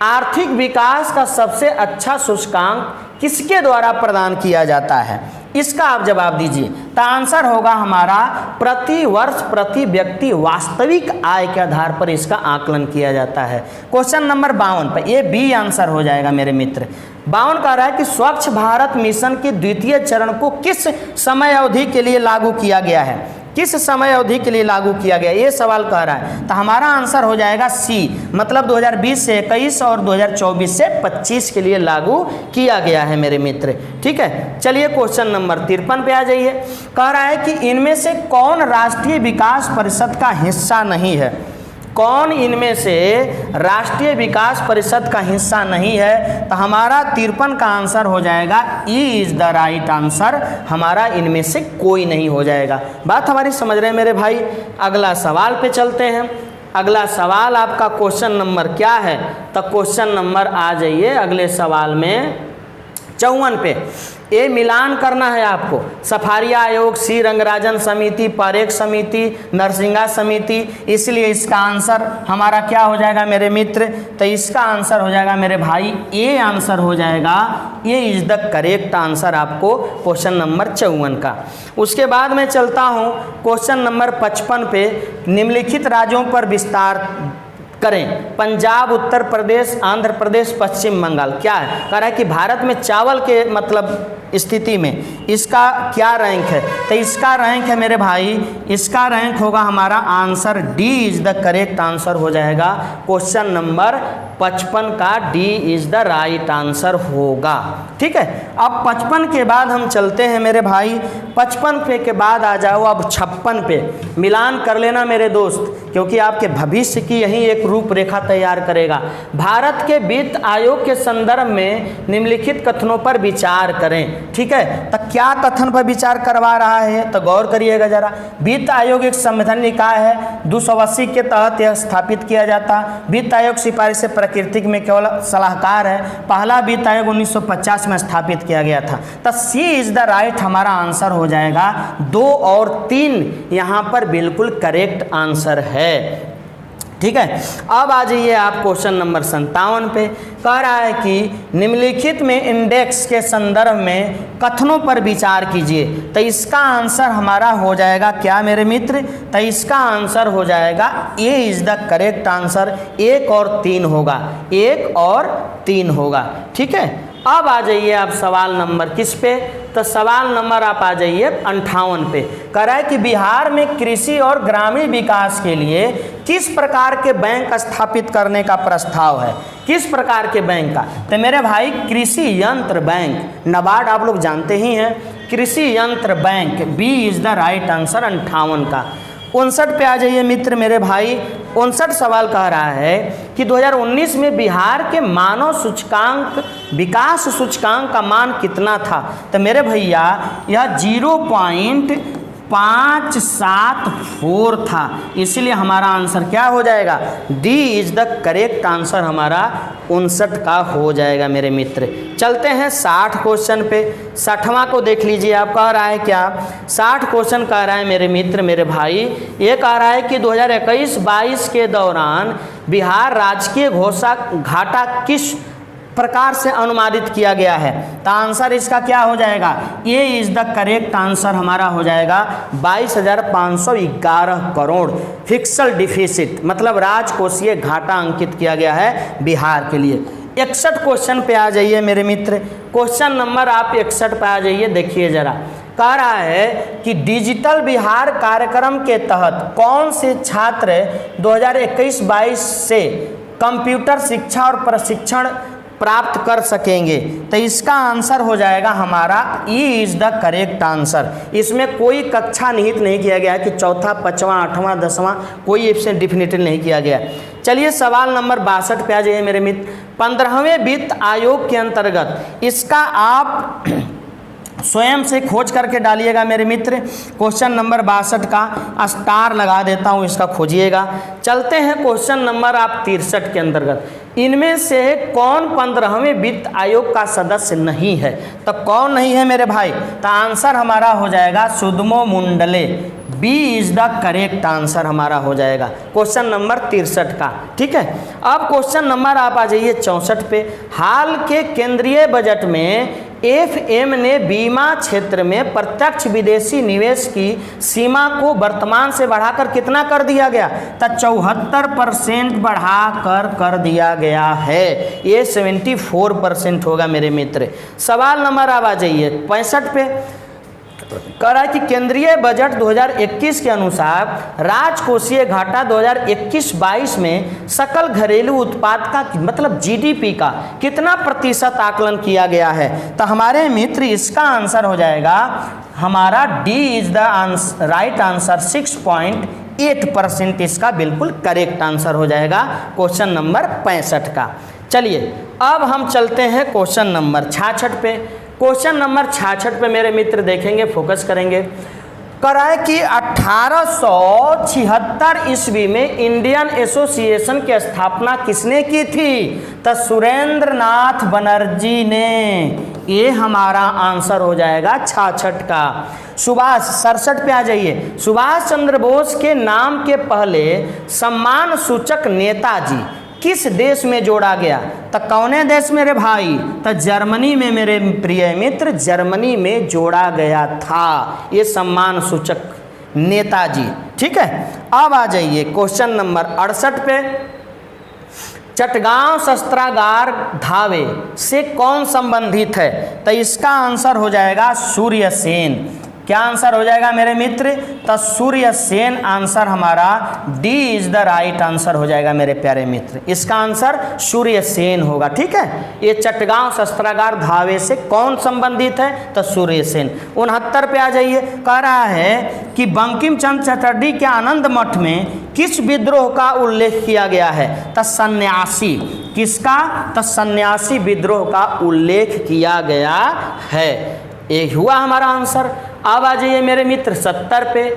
आर्थिक विकास का सबसे अच्छा सूचकांक किसके द्वारा प्रदान किया जाता है, इसका आप जवाब दीजिए। तो आंसर होगा हमारा प्रति वर्ष प्रति व्यक्ति वास्तविक आय के आधार पर इसका आकलन किया जाता है। क्वेश्चन नंबर 52 पर ये बी आंसर हो जाएगा मेरे मित्र। 52 कह रहा है कि स्वच्छ भारत मिशन के द्वितीय चरण को किस समय अवधि के लिए लागू किया गया है, किस समय अवधि के लिए लागू किया गया, ये सवाल कह रहा है। तो हमारा आंसर हो जाएगा सी, मतलब 2020 से 21 और 2024 से 25 के लिए लागू किया गया है मेरे मित्र। ठीक है, चलिए क्वेश्चन नंबर 53 पे आ जाइए। कह रहा है कि इनमें से कौन राष्ट्रीय विकास परिषद का हिस्सा नहीं है। कौन इनमें से राष्ट्रीय विकास परिषद का हिस्सा नहीं है। तो हमारा 53 का आंसर हो जाएगा E is the right answer, हमारा इनमें से कोई नहीं हो जाएगा। बात हमारी समझ रहे हैं मेरे भाई। अगला सवाल पे चलते हैं। अगला सवाल आपका क्वेश्चन नंबर क्या है, तो क्वेश्चन नंबर आ जाइए अगले सवाल में 54 पे। ये मिलान करना है आपको। सफारिया आयोग, सी रंगराजन समिति, पारेख समिति, नरसिंगा समिति, इसलिए इसका आंसर हमारा क्या हो जाएगा मेरे मित्र, तो इसका आंसर हो जाएगा मेरे भाई ए आंसर हो जाएगा। ये इज द करेक्ट आंसर आपको क्वेश्चन नंबर 54 का। उसके बाद मैं चलता हूँ क्वेश्चन नंबर 55 पे। निम्नलिखित राज्यों पर विस्तार करें। पंजाब, उत्तर प्रदेश, आंध्र प्रदेश, पश्चिम बंगाल। क्या है, कह रहा है कि भारत में चावल के मतलब स्थिति में इसका क्या रैंक है। तो इसका रैंक है मेरे भाई, इसका रैंक होगा हमारा answer D is the correct answer हो जाएगा। क्वेश्चन नंबर 55 का D is the right answer होगा। ठीक है, अब 55 के बाद हम चलते हैं मेरे भाई। 55 पे के बाद आ जाओ अब 56 पे। मिलान कर लेना मेरे दोस्त, क्योंकि आपके भविष्य की यही एक रूपरेखा तैयार करेगा। भारत के वित्त आयोग के संदर्भ में निम्नलिखित कथनों पर विचार करें। ठीक है, तो क्या कथन पर विचार करवा रहा है, तो गौर करिएगा जरा। वित्त आयोग एक संवैधानिक निकाय है, 280 के तहत यह स्थापित किया जाता। वित्त आयोग सिफारिश से प्राकृतिक में केवल सलाहकार है। पहला वित्त आयोग 1950 में स्थापित किया गया था। तो सी इज द राइट हमारा आंसर हो जाएगा। 2 और 3 यहाँ पर बिल्कुल करेक्ट आंसर है। ठीक है, अब आ जाइए आप क्वेश्चन नंबर 57 पे। कह रहा है कि निम्नलिखित में इंडेक्स के संदर्भ में कथनों पर विचार कीजिए। तो इसका आंसर हमारा हो जाएगा क्या मेरे मित्र, तो इसका आंसर हो जाएगा ए इज द करेक्ट आंसर। 1 और 3 होगा, 1 और 3 होगा। ठीक है, अब आ जाइए आप सवाल नंबर किस पे, तो सवाल नंबर आप आ जाइए 58 पे। कह रहा है कि बिहार में कृषि और ग्रामीण विकास के लिए किस प्रकार के बैंक स्थापित करने का प्रस्ताव है। किस प्रकार के बैंक का, तो मेरे भाई कृषि यंत्र बैंक, नाबार्ड आप लोग जानते ही हैं। कृषि यंत्र bank B is the right answer 58 का। 59 पे आ जाइए मित्र मेरे भाई। 59 सवाल कह रहा है कि 2019 में बिहार के मानव सूचकांक, विकास सूचकांक का मान कितना था। तो मेरे भैया यह 574 था, इसलिए हमारा आंसर क्या हो जाएगा, D is the correct answer हमारा 59 का हो जाएगा मेरे मित्र। चलते हैं 60 क्वेश्चन पे। 60वां को देख लीजिए, आप कह रहा है क्या, 60 क्वेश्चन कह रहा है मेरे मित्र मेरे भाई, ये कह रहा है कि 2021-22 के दौरान बिहार राजकीय घाटा किस प्रकार से अनुमानित किया गया है। तो आंसर इसका क्या हो जाएगा, ये इज द करेक्ट आंसर हमारा हो जाएगा 22,511 करोड़ फिक्सल डिफिसिट, मतलब राजकोषीय घाटा अंकित किया गया है बिहार के लिए। 61 क्वेश्चन पे आ जाइए मेरे मित्र, क्वेश्चन नंबर आप 61 पे आ जाइए। देखिए जरा, कह रहा है कि डिजिटल बिहार कार्यक्रम के तहत कौन से छात्र 2021-22 से कंप्यूटर शिक्षा और प्रशिक्षण प्राप्त कर सकेंगे। तो इसका आंसर हो जाएगा हमारा E is the correct answer. इसमें कोई कक्षा निहित नहीं किया गया है कि चौथा, पाँचवा, आठवां, 10वां, कोई इसमें डिफिनेटिव नहीं किया गया। चलिए सवाल नंबर 62 पे आ जाइए मेरे मित्र। 15वें वित्त आयोग के अंतर्गत इसका आप स्वयं से खोज करके डालिएगा मेरे मित्र। क्वेश्चन नंबर 62 का स्टार लगा देता हूँ, इसका खोजिएगा। चलते हैं क्वेश्चन नंबर आप 63 के अंतर्गत, इनमें से कौन 15वें वित्त आयोग का सदस्य नहीं है। तो कौन नहीं है मेरे भाई, तो आंसर हमारा हो जाएगा सुदमो मुंडले, B is the correct answer हमारा हो जाएगा क्वेश्चन नंबर 63 का। ठीक है, अब क्वेश्चन नंबर आप आ जाइए 64 पे। हाल के केंद्रीय बजट में एफएम ने बीमा क्षेत्र में प्रत्यक्ष विदेशी निवेश की सीमा को वर्तमान से बढ़ाकर कितना कर दिया गया, तो 74% बढ़ाकर कर दिया गया है। ये 74% होगा मेरे मित्र। सवाल नंबर आप आ जाइए 65 पे। कह रहा है कि केंद्रीय बजट 2021 के अनुसार राजकोषीय घाटा 2021-22 में सकल घरेलू उत्पाद का मतलब जीडीपी का कितना प्रतिशत आकलन किया गया है। तो हमारे मित्र इसका आंसर हो जाएगा हमारा D is the right answer, 6.8% इसका बिल्कुल करेक्ट आंसर हो जाएगा क्वेश्चन नंबर 65 का। चलिए अब हम चलते हैं क्वेश्चन नंबर 66 पे। क्वेश्चन नंबर 66 पे मेरे मित्र देखेंगे, फोकस करेंगे। कह रहा है कि 1876 ईस्वी में इंडियन एसोसिएशन की स्थापना किसने की थी, तो सुरेंद्र नाथ बनर्जी ने। ये हमारा आंसर हो जाएगा 66 का। सुभाष 67 पे आ जाइए। सुभाष चंद्र बोस के नाम के पहले सम्मान सूचक नेताजी किस देश में जोड़ा गया, तो कौने देश मेरे भाई, तो जर्मनी में मेरे प्रिय मित्र, जर्मनी में जोड़ा गया था ये सम्मान सूचक नेताजी। ठीक है, अब आ जाइए क्वेश्चन नंबर 68 पे। चटगांव शस्त्रागार धावे से कौन संबंधित है, तो इसका आंसर हो जाएगा सूर्य सेन। क्या आंसर हो जाएगा मेरे मित्र, तो सूर्य सेन आंसर हमारा D is the right answer हो जाएगा मेरे प्यारे मित्र। इसका आंसर सूर्य सेन होगा। ठीक है, ये चटगांव शस्त्रागार धावे से कौन संबंधित है, तो सूर्य सेन। 69 पे आ जाइए। कह रहा है कि बंकिम चंद्र चटर्जी के आनंद मठ में किस विद्रोह का उल्लेख किया गया है, तो सन्यासी। किसका, तो सन्यासी विद्रोह का उल्लेख किया गया है। ये हुआ हमारा आंसर। अब आ जाइए मेरे मित्र 70 पे।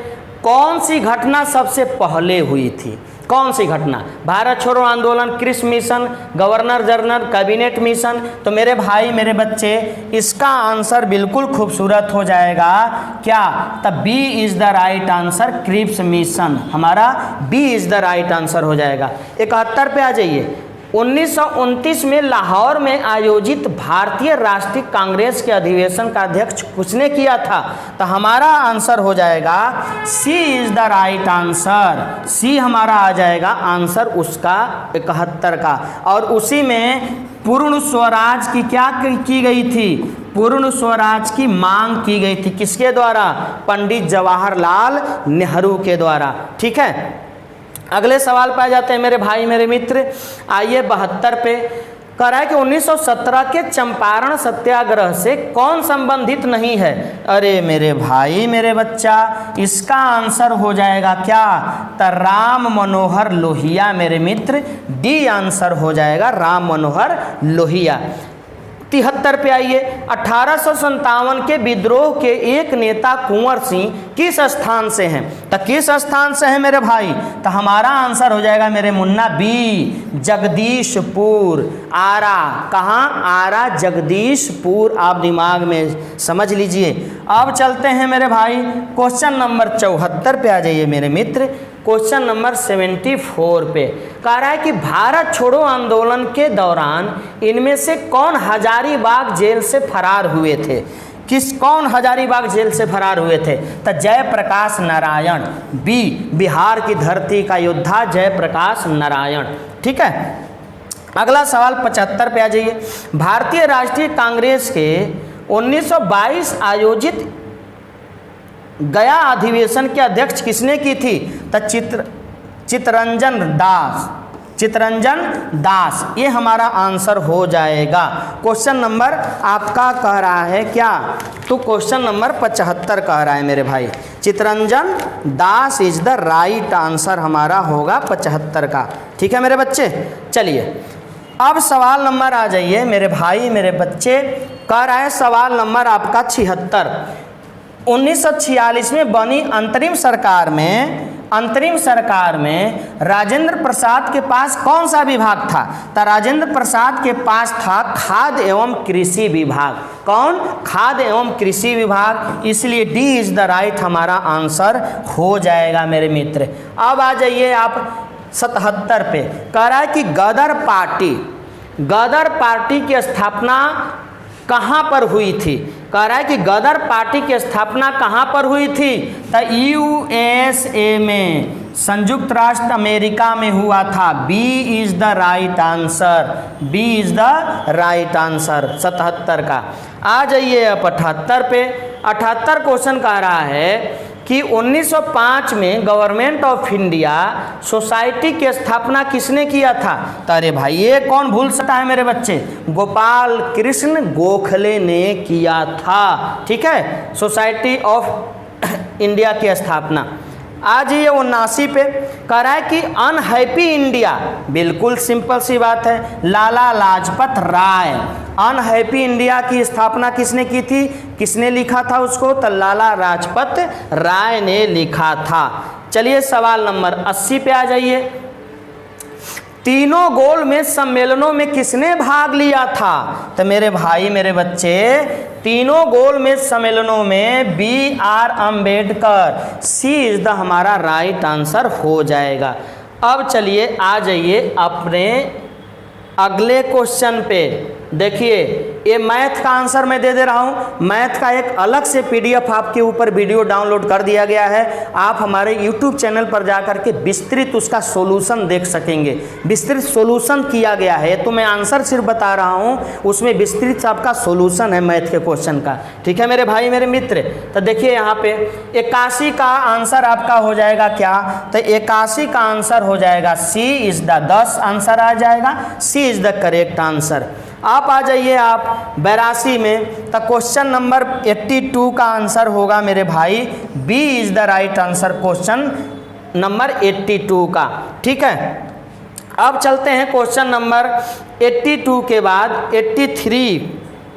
कौन सी घटना सबसे पहले हुई थी, कौन सी घटना, Bharat Chhodo Andolan, Cripps mission, governor general, cabinet mission. तो मेरे भाई मेरे बच्चे इसका आंसर बिल्कुल खूबसूरत हो जाएगा क्या, तब B is the right answer, Cripps Mission हमारा B is the right answer हो जाएगा। 71 पे आ जाइए। 1929 में लाहौर में आयोजित भारतीय राष्ट्रीय कांग्रेस के अधिवेशन का अध्यक्ष किसने किया था, तो हमारा आंसर हो जाएगा सी इज द राइट आंसर। सी हमारा आ जाएगा आंसर उसका 71 का। और उसी में पूर्ण स्वराज की क्या की गई थी, पूर्ण स्वराज की मांग की गई थी। किसके द्वारा, पंडित जवाहरलाल नेहरू के द्वारा। ठीक है, अगले सवाल पे आ जाते हैं मेरे भाई मेरे मित्र। आइए 72 पे। कह रहा है कि 1917 के चंपारण सत्याग्रह से कौन संबंधित नहीं है। अरे मेरे भाई मेरे बच्चा, इसका आंसर हो जाएगा क्या, तो राम मनोहर लोहिया मेरे मित्र। डी आंसर हो जाएगा राम मनोहर लोहिया। 73 पे आइए, 1857 के विद्रोह के एक नेता कुंवर सिंह किस स्थान से हैं? तो किस स्थान से है मेरे भाई? तो हमारा आंसर हो जाएगा मेरे मुन्ना बी, जगदीशपुर, आरा। कहाँ? आरा, जगदीशपुर। आप दिमाग में समझ लीजिए। अब चलते हैं मेरे भाई क्वेश्चन नंबर 74 पे आ जाइए मेरे मित्र। क्वेश्चन नंबर 74 पे कह रहा है कि भारत छोड़ो आंदोलन के दौरान इनमें से कौन हजारीबाग जेल से फरार हुए थे? कौन हजारीबाग जेल से फरार हुए थे? तो जयप्रकाश नारायण, बी, बिहार की धरती का योद्धा जयप्रकाश नारायण। ठीक है, अगला सवाल 75 पे आ जाइए। भारतीय राष्ट्रीय कांग्रेस के 1922 आयोजित गया अधिवेशन के अध्यक्ष किसने की थी? तो चित्तरंजन दास। ये हमारा आंसर हो जाएगा। क्वेश्चन नंबर आपका कह रहा है क्या? तो क्वेश्चन नंबर 75 कह रहा है मेरे भाई, Chittaranjan Das is the right answer हमारा होगा 75 का। ठीक है मेरे बच्चे, चलिए अब सवाल नंबर आ जाइए मेरे भाई मेरे बच्चे। कह रहा है सवाल नंबर आपका 76। 1946 में बनी अंतरिम सरकार में राजेंद्र प्रसाद के पास कौन सा विभाग था? तो राजेंद्र प्रसाद के पास था खाद्य एवं कृषि विभाग। कौन? खाद्य एवं कृषि विभाग। इसलिए डी इज द राइट हमारा आंसर हो जाएगा मेरे मित्र। अब आ जाइए आप 77 पे। कह रहा है कि गदर पार्टी की स्थापना कहाँ पर हुई थी? कह रहा है कि गदर पार्टी की स्थापना कहाँ पर हुई थी? तो USA में, संयुक्त राष्ट्र अमेरिका में हुआ था। B is the right answer, B is the right answer 77 का। आ जाइए अब 78 पे। 78 क्वेश्चन कह रहा है कि 1905 में गवर्नमेंट ऑफ इंडिया सोसाइटी की स्थापना किसने किया था? तो अरे भाई ये कौन भूल सकता है मेरे बच्चे? गोपाल कृष्ण गोखले ने किया था। ठीक है, सोसाइटी ऑफ इंडिया की स्थापना। आज ये 79 पे कह रहा है कि अनहैप्पी इंडिया, बिल्कुल सिंपल सी बात है, लाला लाजपत राय। अनहैप्पी इंडिया की स्थापना किसने की थी? किसने लिखा था उसको? तो लाला लाजपत राय ने लिखा था। चलिए सवाल नंबर 80 पे आ जाइए। तीनों गोल मेज सम्मेलनों में किसने भाग लिया था? तो मेरे भाई मेरे बच्चे, तीनों गोल मेज सम्मेलनों में BR Ambedkar, C is the हमारा राइट आंसर हो जाएगा। अब चलिए आ जाइए अपने अगले क्वेश्चन पे। देखिए ये मैथ का आंसर मैं दे रहा हूँ। मैथ का एक अलग से PDF आपके ऊपर वीडियो डाउनलोड कर दिया गया है। आप हमारे YouTube चैनल पर जाकर के विस्तृत उसका सॉल्यूशन देख सकेंगे। विस्तृत सॉल्यूशन किया गया है, तो मैं आंसर सिर्फ बता रहा हूँ, उसमें विस्तृत आपका सॉल्यूशन है मैथ के क्वेश्चन का। ठीक है मेरे भाई मेरे मित्र। तो देखिए यहाँ पे 81 का आंसर आपका हो जाएगा क्या? तो 81 का आंसर हो जाएगा सी इज द 10 आंसर आ जाएगा। सी इज द करेक्ट आंसर। आप आ जाइए आप 82 में। तो क्वेश्चन नंबर 82 का आंसर होगा मेरे भाई B is the right answer question number 82 का। ठीक है, अब चलते हैं क्वेश्चन नंबर 82 के बाद 83।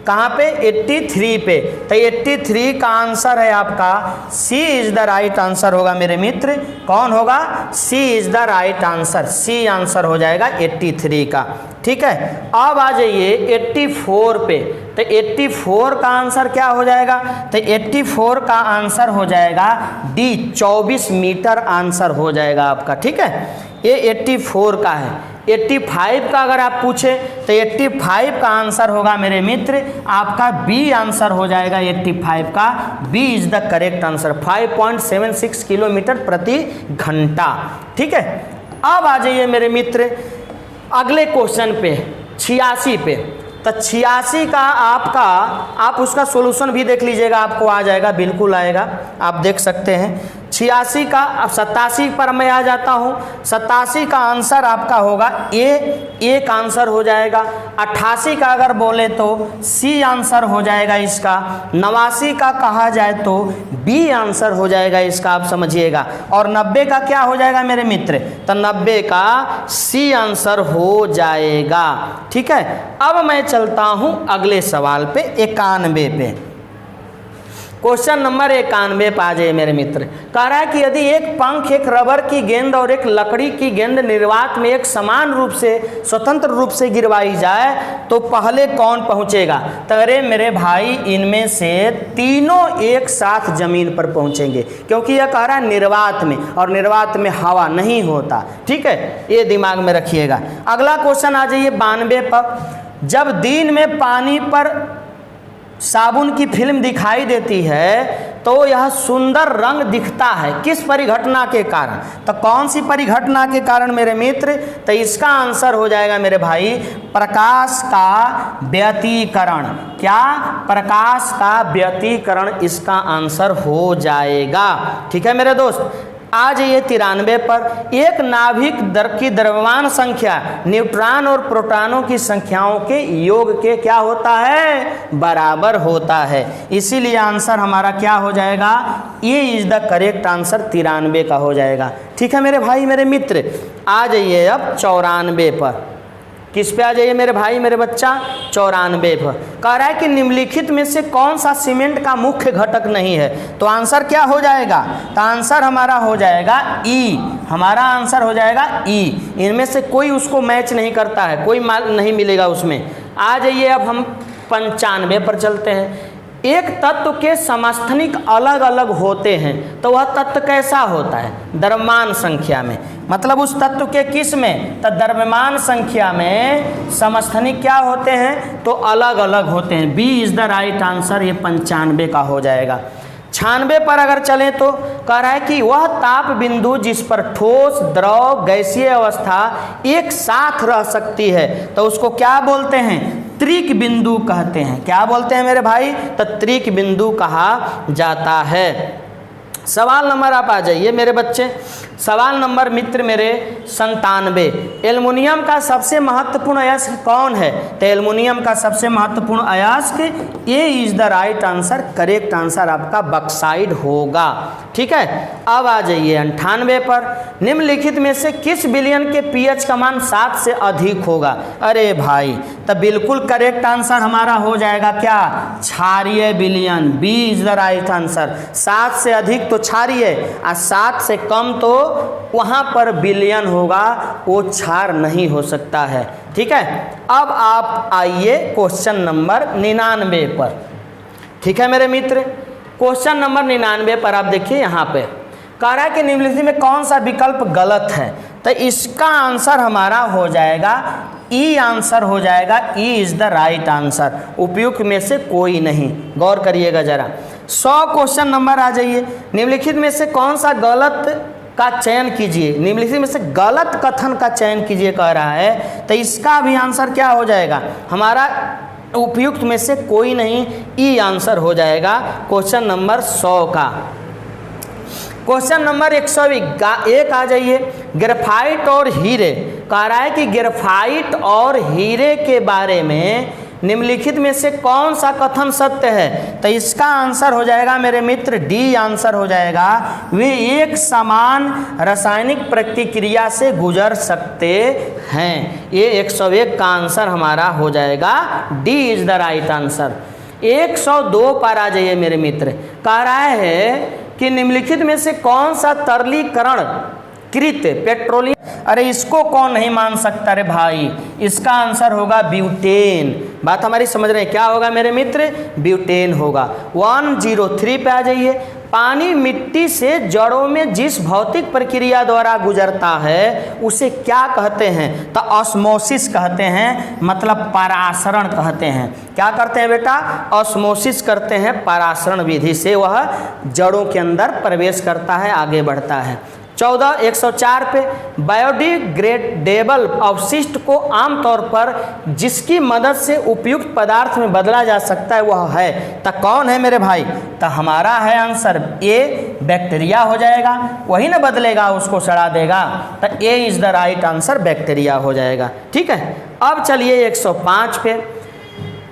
कहाँ पे? 83 पे। तो 83 का आंसर है आपका C is the right answer होगा मेरे मित्र। कौन होगा? C is the right answer. C answer हो जाएगा 83 का। ठीक है, अब आ जाइए 84 पे। तो 84 का आंसर क्या हो जाएगा? तो 84 का आंसर हो जाएगा डी, 24 मीटर आंसर हो जाएगा आपका। ठीक है, ये 84 का है। 85 का अगर आप पूछे तो 85 का आंसर होगा मेरे मित्र आपका बी आंसर हो जाएगा। 85 का B is the correct answer, 5.76 kilometre प्रति घंटा। ठीक है, अब आ जाइए मेरे मित्र अगले क्वेश्चन पे 86 पे। तो 86 का आपका, आप उसका सॉल्यूशन भी देख लीजिएगा, आपको आ जाएगा, बिल्कुल आएगा, आप देख सकते हैं। 86 का, अब 87 पर मैं आ जाता हूँ। 87 का आंसर आपका होगा ए, एक आंसर हो जाएगा। 88 का अगर बोले तो सी आंसर हो जाएगा इसका। 89 का कहा जाए तो बी आंसर हो जाएगा इसका, आप समझिएगा। और 90 का क्या हो जाएगा मेरे मित्र, तो 90 का सी आंसर हो जाएगा। ठीक है, अब मैं चलता हूँ अगले सवाल पे, 91 पे। क्वेश्चन नंबर 91 पे आ जाइए मेरे मित्र। कह रहा है कि यदि एक पंख, एक रबर की गेंद और एक लकड़ी की गेंद निर्वात में एक समान रूप से, स्वतंत्र रूप से गिरवाई जाए तो पहले कौन पहुंचेगा। तो अरे मेरे भाई, इनमें से तीनों एक साथ जमीन पर पहुंचेंगे, क्योंकि यह कह रहा है निर्वात में, और निर्वात में हवा नहीं होता। ठीक है, ये दिमाग में रखिएगा। अगला क्वेश्चन आ जाइए 92 पर। जब दिन में पानी पर साबुन की फिल्म दिखाई देती है तो यह सुंदर रंग दिखता है, किस परिघटना के कारण। तो कौन सी परिघटना के कारण मेरे मित्र, तो इसका आंसर हो जाएगा मेरे भाई प्रकाश का व्यतिकरण। क्या, प्रकाश का व्यतिकरण इसका आंसर हो जाएगा। ठीक है मेरे दोस्त, आ जाइए 93 पर। एक नाभिक की द्रव्यमान संख्या न्यूट्रॉन और प्रोटॉनों की संख्याओं के योग के क्या होता है, बराबर होता है। इसीलिए आंसर हमारा क्या हो जाएगा, ये इज द करेक्ट आंसर 93 का हो जाएगा। ठीक है मेरे भाई मेरे मित्र, आ जाइए अब 94 पर। किस पे आ जाइए मेरे भाई मेरे बच्चा, 94 पर। कह रहा है कि निम्नलिखित में से कौन सा सीमेंट का मुख्य घटक नहीं है। तो आंसर क्या हो जाएगा, तो आंसर हमारा हो जाएगा ई। हमारा आंसर हो जाएगा ई। इनमें से कोई उसको मैच नहीं करता है, कोई माल नहीं मिलेगा उसमें। आ जाइए अब हम 95 पर चलते हैं। एक तत्व के समस्थानिक अलग अलग होते हैं तो वह तत्व कैसा होता है, द्रव्यमान संख्या में। मतलब उस तत्व के किस में, तो द्रव्यमान संख्या में समस्थानिक क्या होते हैं, तो अलग अलग होते हैं। B is the right answer, ये 95 का हो जाएगा। 96 पर अगर चलें तो कह रहा है कि वह ताप बिंदु जिस पर ठोस, द्रव, गैसीय अवस्था एक साथ रह सकती है तो उसको क्या बोलते हैं, त्रिक बिंदु कहते हैं। क्या बोलते हैं मेरे भाई, तो त्रिक बिंदु कहा जाता है। सवाल नंबर आप आ जाइए मेरे बच्चे। सवाल नंबर मित्र मेरे 97। एल्युमिनियम का सबसे महत्वपूर्ण अयस्क कौन है, तो एल्युमिनियम का सबसे महत्वपूर्ण अयस्क, A is the right answer. Correct answer आपका बॉक्साइट होगा। ठीक है, अब आ जाइए 98 पर। निम्नलिखित में से किस विलयन के पीएच का मान 7 से अधिक होगा। अरे भाई, तो बिल्कुल करेक्ट आंसर हमारा हो जाएगा क्या, क्षारीय विलयन। B is the right answer. 7 से अधिक तो क्षारीय, और 7 से कम तो वहाँ पर विलयन होगा, वो क्षार नहीं हो सकता है। ठीक है, अब आप आइए क्वेश्चन नंबर 99 पर। ठीक है मेरे मित्र, क्वेश्चन नंबर 99 पर आप देखिए, यहाँ पे कह रहा है कि निम्नलिखित में कौन सा विकल्प गलत है। तो इसका आंसर हमारा हो जाएगा ई आंसर हो जाएगा। E is the right answer, उपयुक्त में से कोई नहीं। गौर करिएगा जरा। 100 क्वेश्चन नंबर आ जाइए। निम्नलिखित में से कौन सा गलत का चयन कीजिए, निम्नलिखित में से गलत कथन का चयन कीजिए कह रहा है। तो इसका भी आंसर क्या हो जाएगा हमारा, उपयुक्त में से कोई नहीं, ई आंसर हो जाएगा क्वेश्चन नंबर 100 का। क्वेश्चन नंबर 101 आ जाइए। ग्रेफाइट और हीरे, कह रहा है कि ग्रेफाइट और हीरे के बारे में निम्नलिखित में से कौन सा कथन सत्य है। तो इसका आंसर हो जाएगा मेरे मित्र डी आंसर हो जाएगा। वे एक समान रासायनिक प्रतिक्रिया से गुजर सकते हैं। ये 101 का आंसर हमारा हो जाएगा, D is the right answer. 102 पर आ जाइए मेरे मित्र। कह रहा है कि निम्नलिखित में से कौन सा तरलीकरण कृत पेट्रोलियम, अरे इसको कौन नहीं मान सकता रे भाई, इसका आंसर होगा ब्यूटेन। बात हमारी समझ रहे हैं, क्या होगा मेरे मित्र, ब्यूटेन होगा। 103 पे आ जाइए। पानी मिट्टी से जड़ों में जिस भौतिक प्रक्रिया द्वारा गुजरता है उसे क्या कहते हैं, तो ऑस्मोसिस कहते हैं, मतलब परासरण कहते हैं। क्या करते हैं बेटा, ऑस्मोसिस करते हैं, परासरण विधि से वह जड़ों के अंदर प्रवेश करता है, आगे बढ़ता है। 104 पे बायोडिग्रेडेबल अवशिष्ट को आमतौर पर जिसकी मदद से उपयुक्त पदार्थ में बदला जा सकता है वह है, तो कौन है मेरे भाई? तो हमारा है आंसर ए, बैक्टीरिया हो जाएगा। वही ना बदलेगा, उसको सड़ा देगा, तो A is the right answer, bacteria हो जाएगा। ठीक है, अब चलिए 105 पे।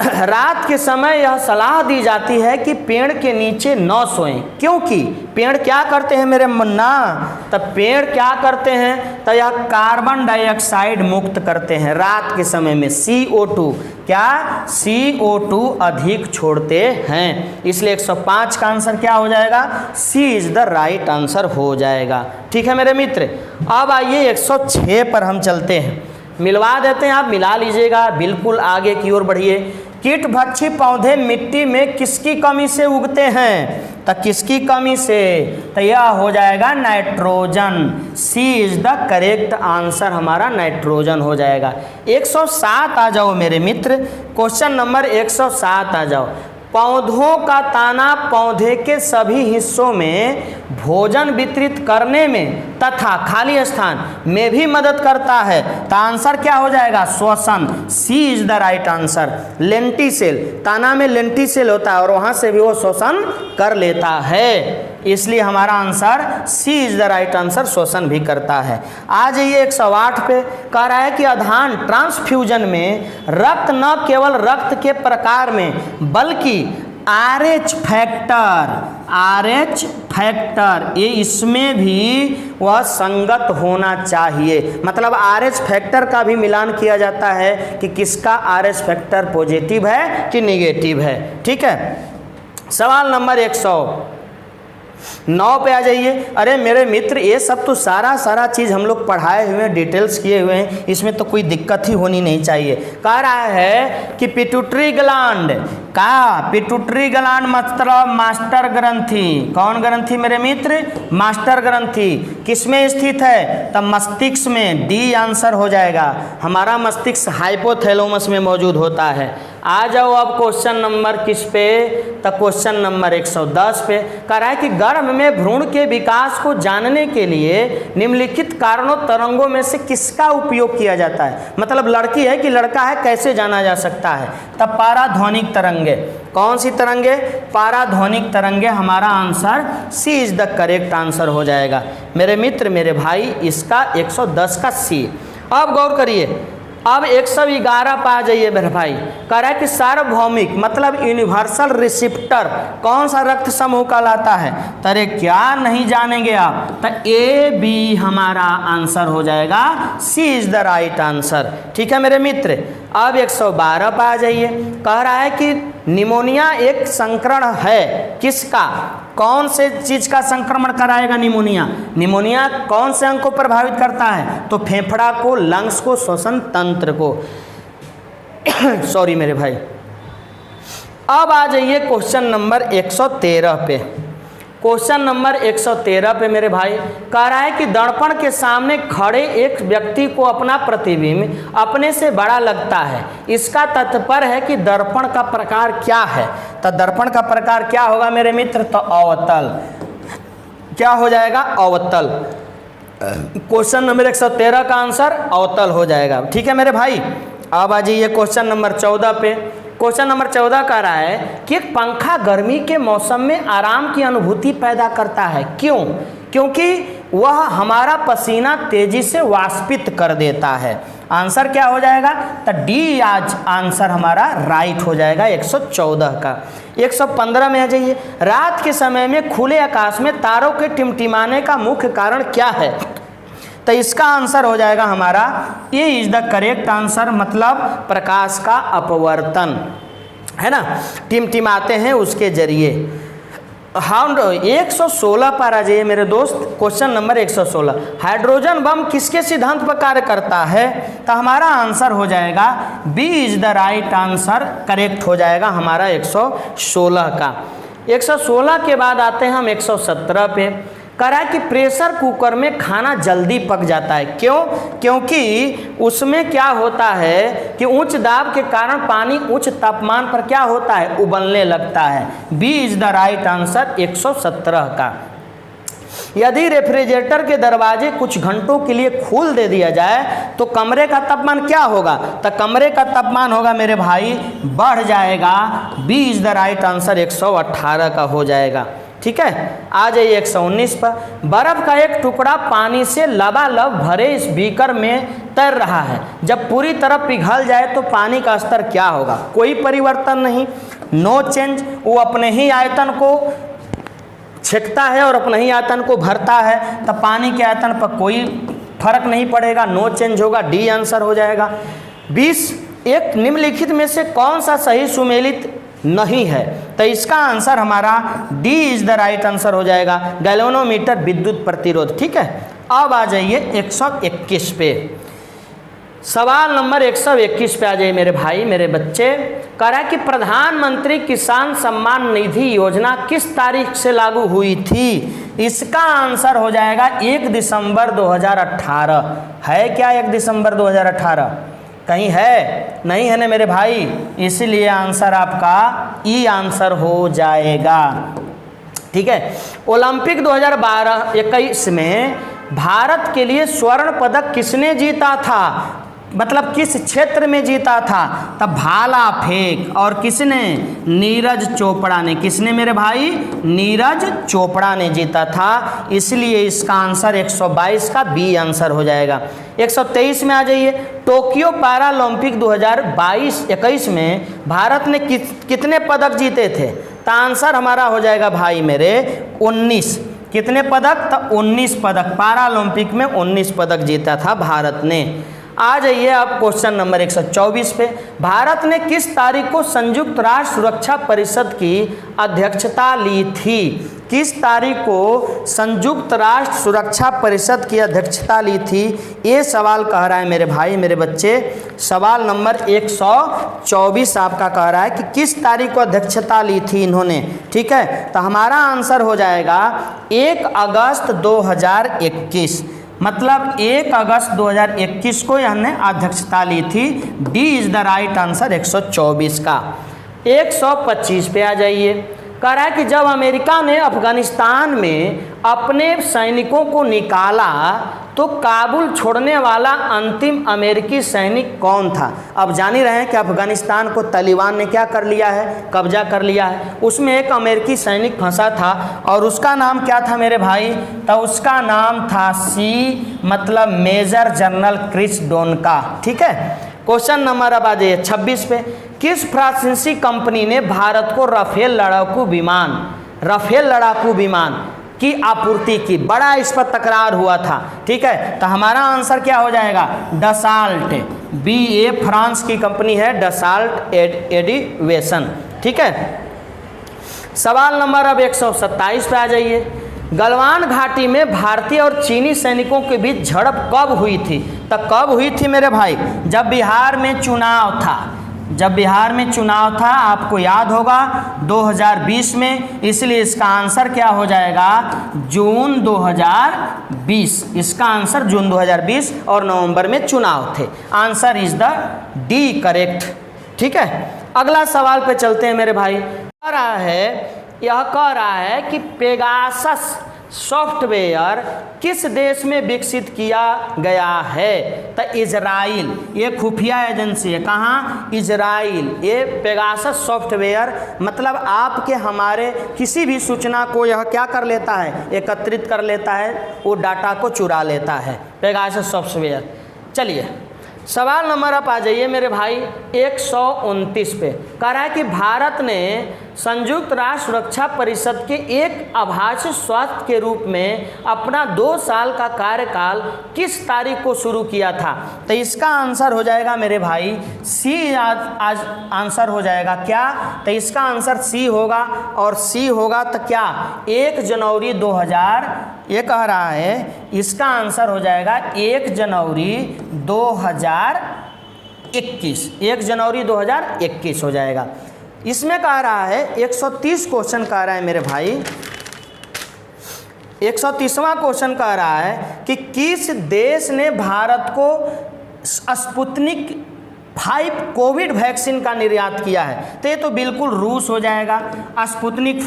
रात के समय यह सलाह दी जाती है कि पेड़ के नीचे न सोएं, क्योंकि पेड़ क्या करते हैं मेरे मुन्ना? तो पेड़ क्या करते हैं? तो यह कार्बन डाइऑक्साइड मुक्त करते हैं रात के समय में, CO2, क्या CO2 अधिक छोड़ते हैं, इसलिए 105 का आंसर क्या हो जाएगा? सी इज द राइट आंसर हो जाएगा। ठीक है मेरे मित्र, अब आइए 106 पर हम चलते हैं, मिलवा देते हैं, आप मिला लीजिएगा, बिल्कुल आगे की ओर बढ़िए। कीटभक्षी पौधे मिट्टी में किसकी कमी से उगते हैं? तो किसकी कमी से? तो यह हो जाएगा nitrogen, C is the correct answer, हमारा नाइट्रोजन हो जाएगा। 107 आ जाओ मेरे मित्र, क्वेश्चन नंबर 107 आ जाओ। पौधों का ताना पौधे के सभी हिस्सों में भोजन वितरित करने में तथा खाली स्थान में भी मदद करता है, तो आंसर क्या हो जाएगा? श्वसन, C is the right answer. Lenticel, ताना में लेंटिसेल होता है और वहां से भी वो श्वसन कर लेता है, इसलिए हमारा answer C is the right answer, श्वसन भी करता है। आ जाइए 108 पे, कह रहा है कि आधान ट्रांसफ्यूजन में रक्त न केवल रक्त के प्रकार में बल्कि RH फैक्टर ये इसमें भी वह संगत होना चाहिए, मतलब RH फैक्टर का भी मिलान किया जाता है कि किसका RH फैक्टर पॉजिटिव है कि निगेटिव है। ठीक है, सवाल नंबर 109 पे आ जाइए। अरे मेरे मित्र, ये सब तो सारा चीज़ हम लोग पढ़ाए हुए हैं, डिटेल्स किए हुए हैं, इसमें तो कोई दिक्कत ही होनी नहीं चाहिए। कह रहा है कि पिट्यूटरी ग्लैंड का, पिट्यूटरी ग्लैंड मतलब मास्टर ग्रंथि, कौन ग्रंथि मेरे मित्र? मास्टर ग्रंथि। किसमें स्थित है? तो मस्तिष्क में, डी आंसर हो जाएगा, हमारा मस्तिष्क हाइपोथैलेमस में मौजूद होता है। आ जाओ अब क्वेश्चन नंबर किस पे? तो क्वेश्चन नंबर 110 पे। कह रहा है कि गर्भ में भ्रूण के विकास को जानने के लिए निम्नलिखित कारणों तरंगों में से किसका उपयोग किया जाता है? मतलब लड़की है कि लड़का है, कैसे जाना जा सकता है? तब पाराध्वनिक तरंगे, कौन सी तरंगे? पाराध्वनिक तरंगे, हमारा answer C is the correct answer हो जाएगा मेरे मित्र, मेरे भाई, इसका 110 का सी। अब गौर करिए, अब 111 पे आ जाइए मेरे भाई। कह रहा है कि सार्वभौमिक मतलब यूनिवर्सल रिसिप्टर कौन सा रक्त समूह कहलाता है? तरे क्या नहीं जानेंगे आप? तो ए बी हमारा आंसर हो जाएगा, सी इज द राइट आंसर। ठीक है मेरे मित्र, अब 112 पे आ जाइए। कह रहा है कि निमोनिया एक संक्रमण है, किसका? कौन से चीज का संक्रमण कराएगा निमोनिया? निमोनिया कौन से अंग को प्रभावित करता है? तो फेफड़ा को, लंग्स को, श्वसन तंत्र को। सॉरी मेरे भाई। अब आ जाइए क्वेश्चन नंबर 113 पे। क्वेश्चन नंबर 113 पे मेरे भाई कह रहा है कि दर्पण के सामने खड़े एक व्यक्ति को अपना प्रतिबिंब अपने से बड़ा लगता है, इसका तात्पर्य है कि दर्पण का प्रकार क्या है? तो दर्पण का प्रकार क्या होगा मेरे मित्र? तो अवतल। क्या हो जाएगा? अवतल। क्वेश्चन नंबर 113 का आंसर अवतल हो जाएगा। ठीक है मेरे भाई, अब आ जाइए क्वेश्चन नंबर 14 पे। क्वेश्चन नंबर 14 कह रहा है कि एक पंखा गर्मी के मौसम में आराम की अनुभूति पैदा करता है, क्यों? क्योंकि वह हमारा पसीना तेजी से वाष्पित कर देता है। आंसर क्या हो जाएगा? तो डी आज आंसर हमारा राइट हो जाएगा 114 का। 115 में आ जाइए। रात के समय में खुले आकाश में तारों के टिमटिमाने का मुख्य कारण क्या है? तो इसका आंसर हो जाएगा हमारा ये इज द करेक्ट आंसर, मतलब प्रकाश का अपवर्तन, है ना, टिमटिमाते हैं उसके जरिए। हाँ, 116 पर आ जाइए मेरे दोस्त। क्वेश्चन नंबर 116, हाइड्रोजन बम किसके सिद्धांत पर कार्य करता है? तो हमारा आंसर हो जाएगा B is the right answer, correct हो जाएगा हमारा 116 का। 116 के बाद आते हैं हम 117 पे। कह रहा है कि प्रेशर कुकर में खाना जल्दी पक जाता है, क्यों? क्योंकि उसमें क्या होता है कि उच्च दाब के कारण पानी उच्च तापमान पर क्या होता है? उबलने लगता है। B is the right answer 117 का। यदि रेफ्रिजरेटर के दरवाजे कुछ घंटों के लिए खोल दे दिया जाए तो कमरे का तापमान क्या होगा? तो कमरे का तापमान होगा मेरे भाई, बढ़ जाएगा। B is the right answer, 118 का हो जाएगा। ठीक है, आ जाइए 119 पर। बर्फ का एक टुकड़ा पानी से लबालब भरे इस बीकर में तैर रहा है। जब पूरी तरह पिघल जाए तो पानी का स्तर क्या होगा? कोई परिवर्तन नहीं, नो चेंज। वो अपने ही आयतन को छेकता है और अपने ही आयतन को भरता है, तब पानी के आयतन पर कोई फर्क नहीं पड़ेगा, नो चेंज होगा। डी आंसर हो जाएगा। 20, एक निम्नलिखित में से कौन सा सही सुमेलित नहीं है? तो इसका आंसर हमारा D is the right answer हो जाएगा, गैल्वेनोमीटर विद्युत प्रतिरोध। ठीक है, अब आ जाइए 121 पे। सवाल नंबर 121 पे आ जाइए मेरे भाई मेरे बच्चे। कह रहा है कि प्रधानमंत्री किसान सम्मान निधि योजना किस तारीख से लागू हुई थी? इसका आंसर हो जाएगा 1 दिसंबर 2018। है क्या 1 दिसंबर 2018? कहीं है? नहीं है ना मेरे भाई, इसीलिए आंसर आपका ई आंसर हो जाएगा। ठीक है, ओलंपिक 2012-21 में भारत के लिए स्वर्ण पदक किसने जीता था? मतलब किस क्षेत्र में जीता था? तब भाला फेंक। और किसने? नीरज चोपड़ा ने। किसने मेरे भाई? नीरज चोपड़ा ने जीता था। इसलिए इसका आंसर 122 का बी आंसर हो जाएगा। 123 में आ जाइए। टोक्यो पैरालंपिक 2022-21 में भारत ने कितने पदक जीते थे? तो आंसर हमारा हो जाएगा भाई मेरे 19। कितने पदक? तो 19 पदक। पैरालंपिक में 19 पदक जीता था भारत ने। आ जाइए अब क्वेश्चन नंबर 124 पे। भारत ने किस तारीख को संयुक्त राष्ट्र सुरक्षा परिषद की अध्यक्षता ली थी? किस तारीख को संयुक्त राष्ट्र सुरक्षा परिषद की अध्यक्षता ली थी? ये सवाल कह रहा है मेरे भाई मेरे बच्चे। सवाल नंबर 124 आपका कह रहा है कि किस तारीख को अध्यक्षता ली थी इन्होंने। ठीक है, तो हमारा आंसर हो जाएगा 1 अगस्त 2021। मतलब 1 अगस्त 2021 को इन्होंने अध्यक्षता ली थी। D is the right answer 124 का। 125 पे आ जाइए। कह रहा है कि जब अमेरिका ने अफगानिस्तान में अपने सैनिकों को निकाला तो काबुल छोड़ने वाला अंतिम अमेरिकी सैनिक कौन था? अब जान ही रहे हैं कि अफगानिस्तान को तालिबान ने क्या कर लिया है? कब्जा कर लिया है। उसमें एक अमेरिकी सैनिक फंसा था और उसका नाम क्या था मेरे भाई? तो उसका नाम था मतलब मेजर जनरल क्रिस डोनका। ठीक है, क्वेश्चन नंबर अब आ जाइए 26 पे। किस फ्रांसीसी कंपनी ने भारत को राफेल लड़ाकू विमान की आपूर्ति की? बड़ा इस पर तकरार हुआ था। ठीक है, तो हमारा आंसर क्या हो जाएगा? डसाल्ट। BA फ्रांस की कंपनी है, डसाल्ट एविएशन। ठीक है, सवाल नंबर अब 127 पे आ जाइए। गलवान घाटी में भारतीय और चीनी सैनिकों के बीच झड़प कब हुई थी? तो कब हुई थी मेरे भाई? जब बिहार में चुनाव था। जब बिहार में चुनाव था, आपको याद होगा 2020 में। इसलिए इसका आंसर क्या हो जाएगा? जून 2020। इसका आंसर जून 2020 और नवंबर में चुनाव थे। Answer is the D correct. ठीक है, अगला सवाल पे चलते हैं मेरे भाई। यह कह रहा है कि पेगासस सॉफ्टवेयर किस देश में विकसित किया गया है? तो इजराइल। ये खुफिया एजेंसी है। कहाँ? इजराइल। ये पेगासस सॉफ्टवेयर मतलब आपके हमारे किसी भी सूचना को यह क्या कर लेता है? एकत्रित कर लेता है, वो डाटा को चुरा लेता है, पेगासस सॉफ्टवेयर। चलिए सवाल नंबर आप आ जाइए मेरे भाई 129 पे। कह रहा है कि भारत ने संयुक्त राष्ट्र सुरक्षा परिषद के एक आभासी स्वास्थ्य के रूप में अपना 2 साल का कार्यकाल किस तारीख को शुरू किया था? तो इसका आंसर हो जाएगा मेरे भाई सी। आज आंसर हो जाएगा क्या? तो इसका आंसर सी होगा। और सी होगा तो क्या? 1 जनवरी 2000। ये कह रहा है इसका आंसर हो जाएगा 1 जनवरी 2021। 1 जनवरी 2021 हो जाएगा। इसमें कह रहा है 130 क्वेश्चन कह रहा है मेरे भाई। 130वां क्वेश्चन कह रहा है कि किस देश ने भारत को स्पुतनिक 5 कोविड वैक्सीन का निर्यात किया है? तो ये तो बिल्कुल रूस हो जाएगा। स्पुतनिक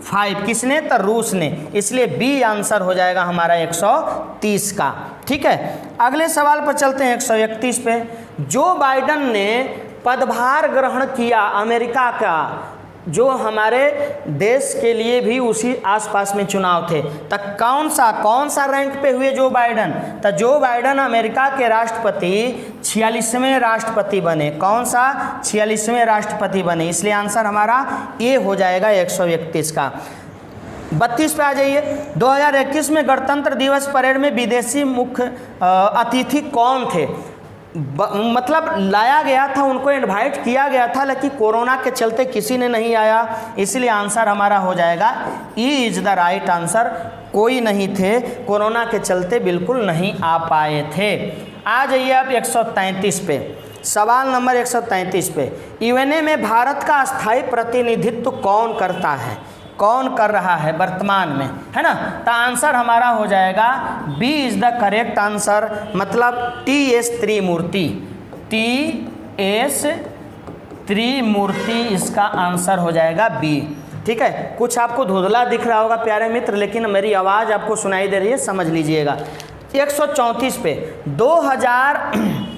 5 किसने? तो रूस ने, इसलिए बी आंसर हो जाएगा हमारा 130 का। ठीक है, अगले सवाल पर चलते हैं 131 पे। जो बाइडन ने पदभार ग्रहण किया अमेरिका का, जो हमारे देश के लिए भी उसी आसपास में चुनाव थे, तो कौन सा रैंक पे हुए जो बाइडन? तो जो बाइडन अमेरिका के राष्ट्रपति 46वें राष्ट्रपति बने। कौन सा? 46वें राष्ट्रपति बने, इसलिए आंसर हमारा ए हो जाएगा 131 का। 32 पे आ जाइए। 2021 में गणतंत्र दिवस परेड में विदेशी मुख्य अतिथि कौन थे? मतलब लाया गया था, उनको इनवाइट किया गया था, लेकिन कोरोना के चलते किसी ने नहीं आया, इसलिए आंसर हमारा हो जाएगा E is the right answer. कोई नहीं थे, कोरोना के चलते बिल्कुल नहीं आ पाए थे। आ जाइए आप 133 पे, सवाल नंबर 133 पे। यूएनए में भारत का स्थायी प्रतिनिधित्व कौन करता है? कौन कर रहा है वर्तमान में, है ना? तो आंसर हमारा हो जाएगा B is the correct answer, मतलब TS त्रिमूर्ति, TS त्रिमूर्ति इसका आंसर हो जाएगा बी। ठीक है, कुछ आपको धुंधला दिख रहा होगा प्यारे मित्र, लेकिन मेरी आवाज़ आपको सुनाई दे रही है, समझ लीजिएगा। 134 पे 2000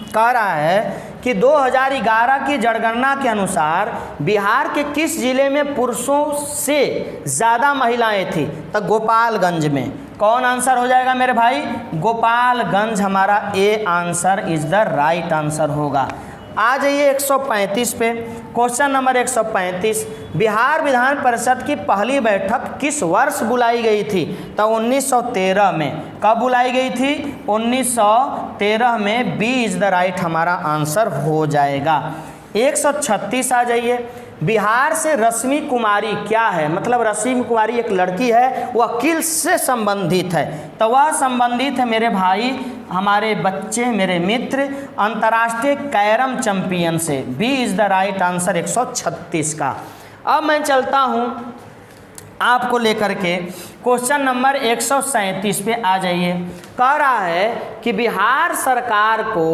कह रहा है कि 2011 की जनगणना के अनुसार बिहार के किस जिले में पुरुषों से ज़्यादा महिलाएं थी? तो गोपालगंज में। कौन आंसर हो जाएगा मेरे भाई? गोपालगंज हमारा A answer is the right answer होगा। आ जाइए 135 पे, क्वेश्चन नंबर 135। बिहार विधान परिषद की पहली बैठक किस वर्ष बुलाई गई थी? तो 1913 में। कब बुलाई गई थी? 1913 में। बी इज द राइट हमारा आंसर हो जाएगा। 136 आ जाइए। बिहार से रश्मि कुमारी क्या है? मतलब रश्मि कुमारी एक लड़की है, वह किस से संबंधित है? तो वह संबंधित है मेरे भाई, हमारे बच्चे, मेरे मित्र, अंतर्राष्ट्रीय कैरम चैंपियन से। B is the right answer 136 का। अब मैं चलता हूँ आपको लेकर के क्वेश्चन नंबर 137 पे आ जाइए। कह रहा है कि बिहार सरकार को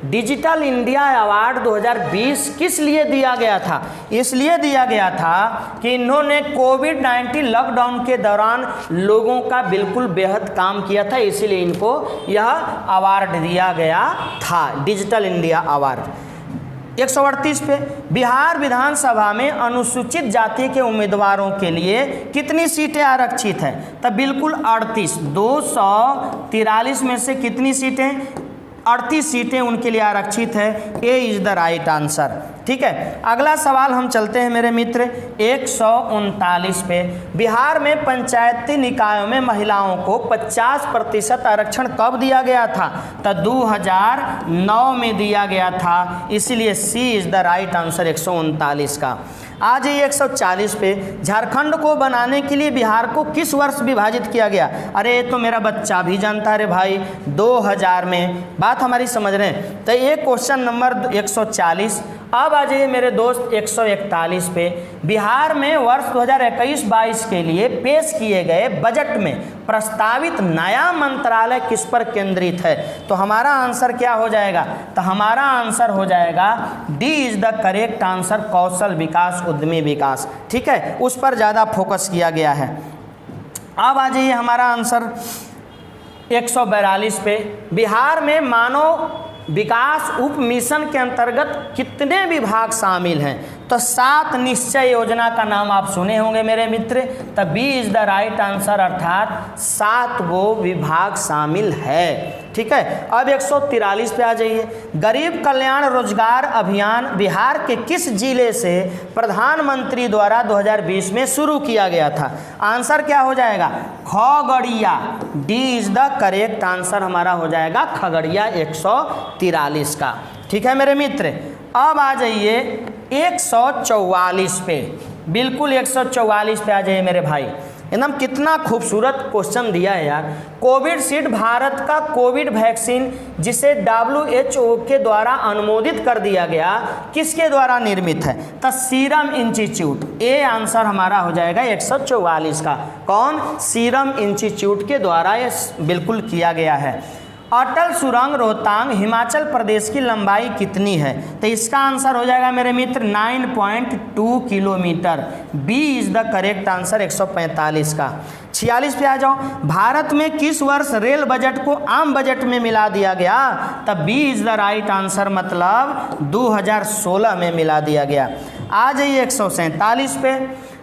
डिजिटल इंडिया अवार्ड 2020 किस लिए दिया गया था? इसलिए दिया गया था कि इन्होंने कोविड-19 लॉकडाउन के दौरान लोगों का बिल्कुल बेहद काम किया था, इसीलिए इनको यह अवार्ड दिया गया था, डिजिटल इंडिया अवार्ड। 138 पे बिहार विधानसभा में अनुसूचित जाति के उम्मीदवारों के लिए कितनी सीटें आरक्षित हैं? तो बिल्कुल 38, 243 में से कितनी सीटें? 38 सीटें उनके लिए आरक्षित है। ए इज द राइट आंसर। ठीक है, अगला सवाल हम चलते हैं मेरे मित्र 139 पे। बिहार में पंचायती निकायों में महिलाओं को 50% आरक्षण कब दिया गया था? तो 2009 में दिया गया था, इसीलिए सी इज द राइट आंसर 139 का। आ जाइए 140 पे। झारखंड को बनाने के लिए बिहार को किस वर्ष विभाजित किया गया? अरे तो मेरा बच्चा भी जानता है रे भाई, 2000 में। बात हमारी समझ रहे हैं? तो ये क्वेश्चन नंबर 140। अब आ जाइए मेरे दोस्त 141 पे। बिहार में वर्ष 2021-22 के लिए पेश किए गए बजट में प्रस्तावित नया मंत्रालय किस पर केंद्रित है? तो हमारा आंसर क्या हो जाएगा? तो हमारा आंसर हो जाएगा D is the correct answer, कौशल विकास, उद्यमी विकास। ठीक है, उस पर ज़्यादा फोकस किया गया है। अब आ जाइए हमारा आंसर 142 पे। बिहार में मानव विकास उप मिशन के अंतर्गत कितने विभाग शामिल हैं? तो 7 निश्चय योजना का नाम आप सुने होंगे मेरे मित्र। तो B is the right answer, अर्थात 7 गो विभाग शामिल है। ठीक है, अब 143 पे आ जाइए। गरीब कल्याण रोजगार अभियान बिहार के किस जिले से प्रधानमंत्री द्वारा 2020 में शुरू किया गया था? आंसर क्या हो जाएगा? Khagaria. D is the correct answer हमारा हो जाएगा खगड़िया 143 का। ठीक है मेरे मित्र, अब आ जाइए 144 पे। बिल्कुल 144 पे आ जाइए मेरे भाई। एकदम कितना खूबसूरत क्वेश्चन दिया है यार। कोविशील्ड भारत का कोविड वैक्सीन जिसे WHO के द्वारा अनुमोदित कर दिया गया, किसके द्वारा निर्मित है? तो सीरम इंस्टीट्यूट। ए आंसर हमारा हो जाएगा 144 का। कौन? सीरम इंस्टीट्यूट के द्वारा ये बिल्कुल किया गया है। अटल सुरंग रोहतांग हिमाचल प्रदेश की लंबाई कितनी है? तो इसका आंसर हो जाएगा मेरे मित्र 9.2 kilometre. B is the correct answer 145 का। 46 पे आ जाओ। भारत में किस वर्ष रेल बजट को आम बजट में मिला दिया गया? तब B is the right answer, मतलब 2016 में मिला दिया गया। आ जाइए 147 पे।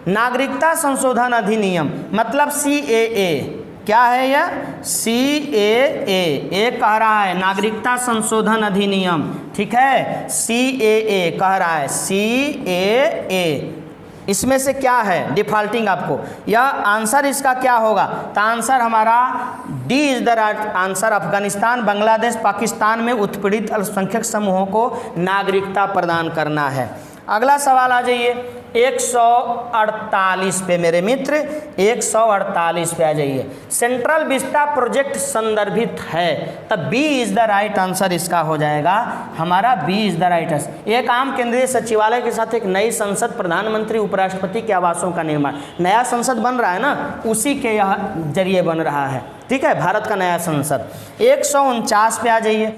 नागरिकता संशोधन अधिनियम मतलब CAA क्या है यह? CAA एक कह रहा है नागरिकता संशोधन अधिनियम, ठीक है, CAA कह रहा है, CAA। इसमें से क्या है डिफॉल्टिंग आपको, यह आंसर इसका क्या होगा? तो आंसर हमारा D is the right answer. Afghanistan, Bangladesh, Pakistan में उत्पीड़ित अल्पसंख्यक समूहों को नागरिकता प्रदान करना है। अगला सवाल आ जाइए 148 पे मेरे मित्र, 148 पे आ जाइए। सेंट्रल विस्टा प्रोजेक्ट संदर्भित है, तब B is the right answer इसका हो जाएगा हमारा, B is the right answer. एक आम केंद्रीय सचिवालय के साथ एक नई संसद, प्रधानमंत्री उपराष्ट्रपति के आवासों का निर्माण, नया संसद बन रहा है ना, उसी के यह जरिए बन रहा है, ठीक है, भारत का नया संसद। 149 पे आ जाइए।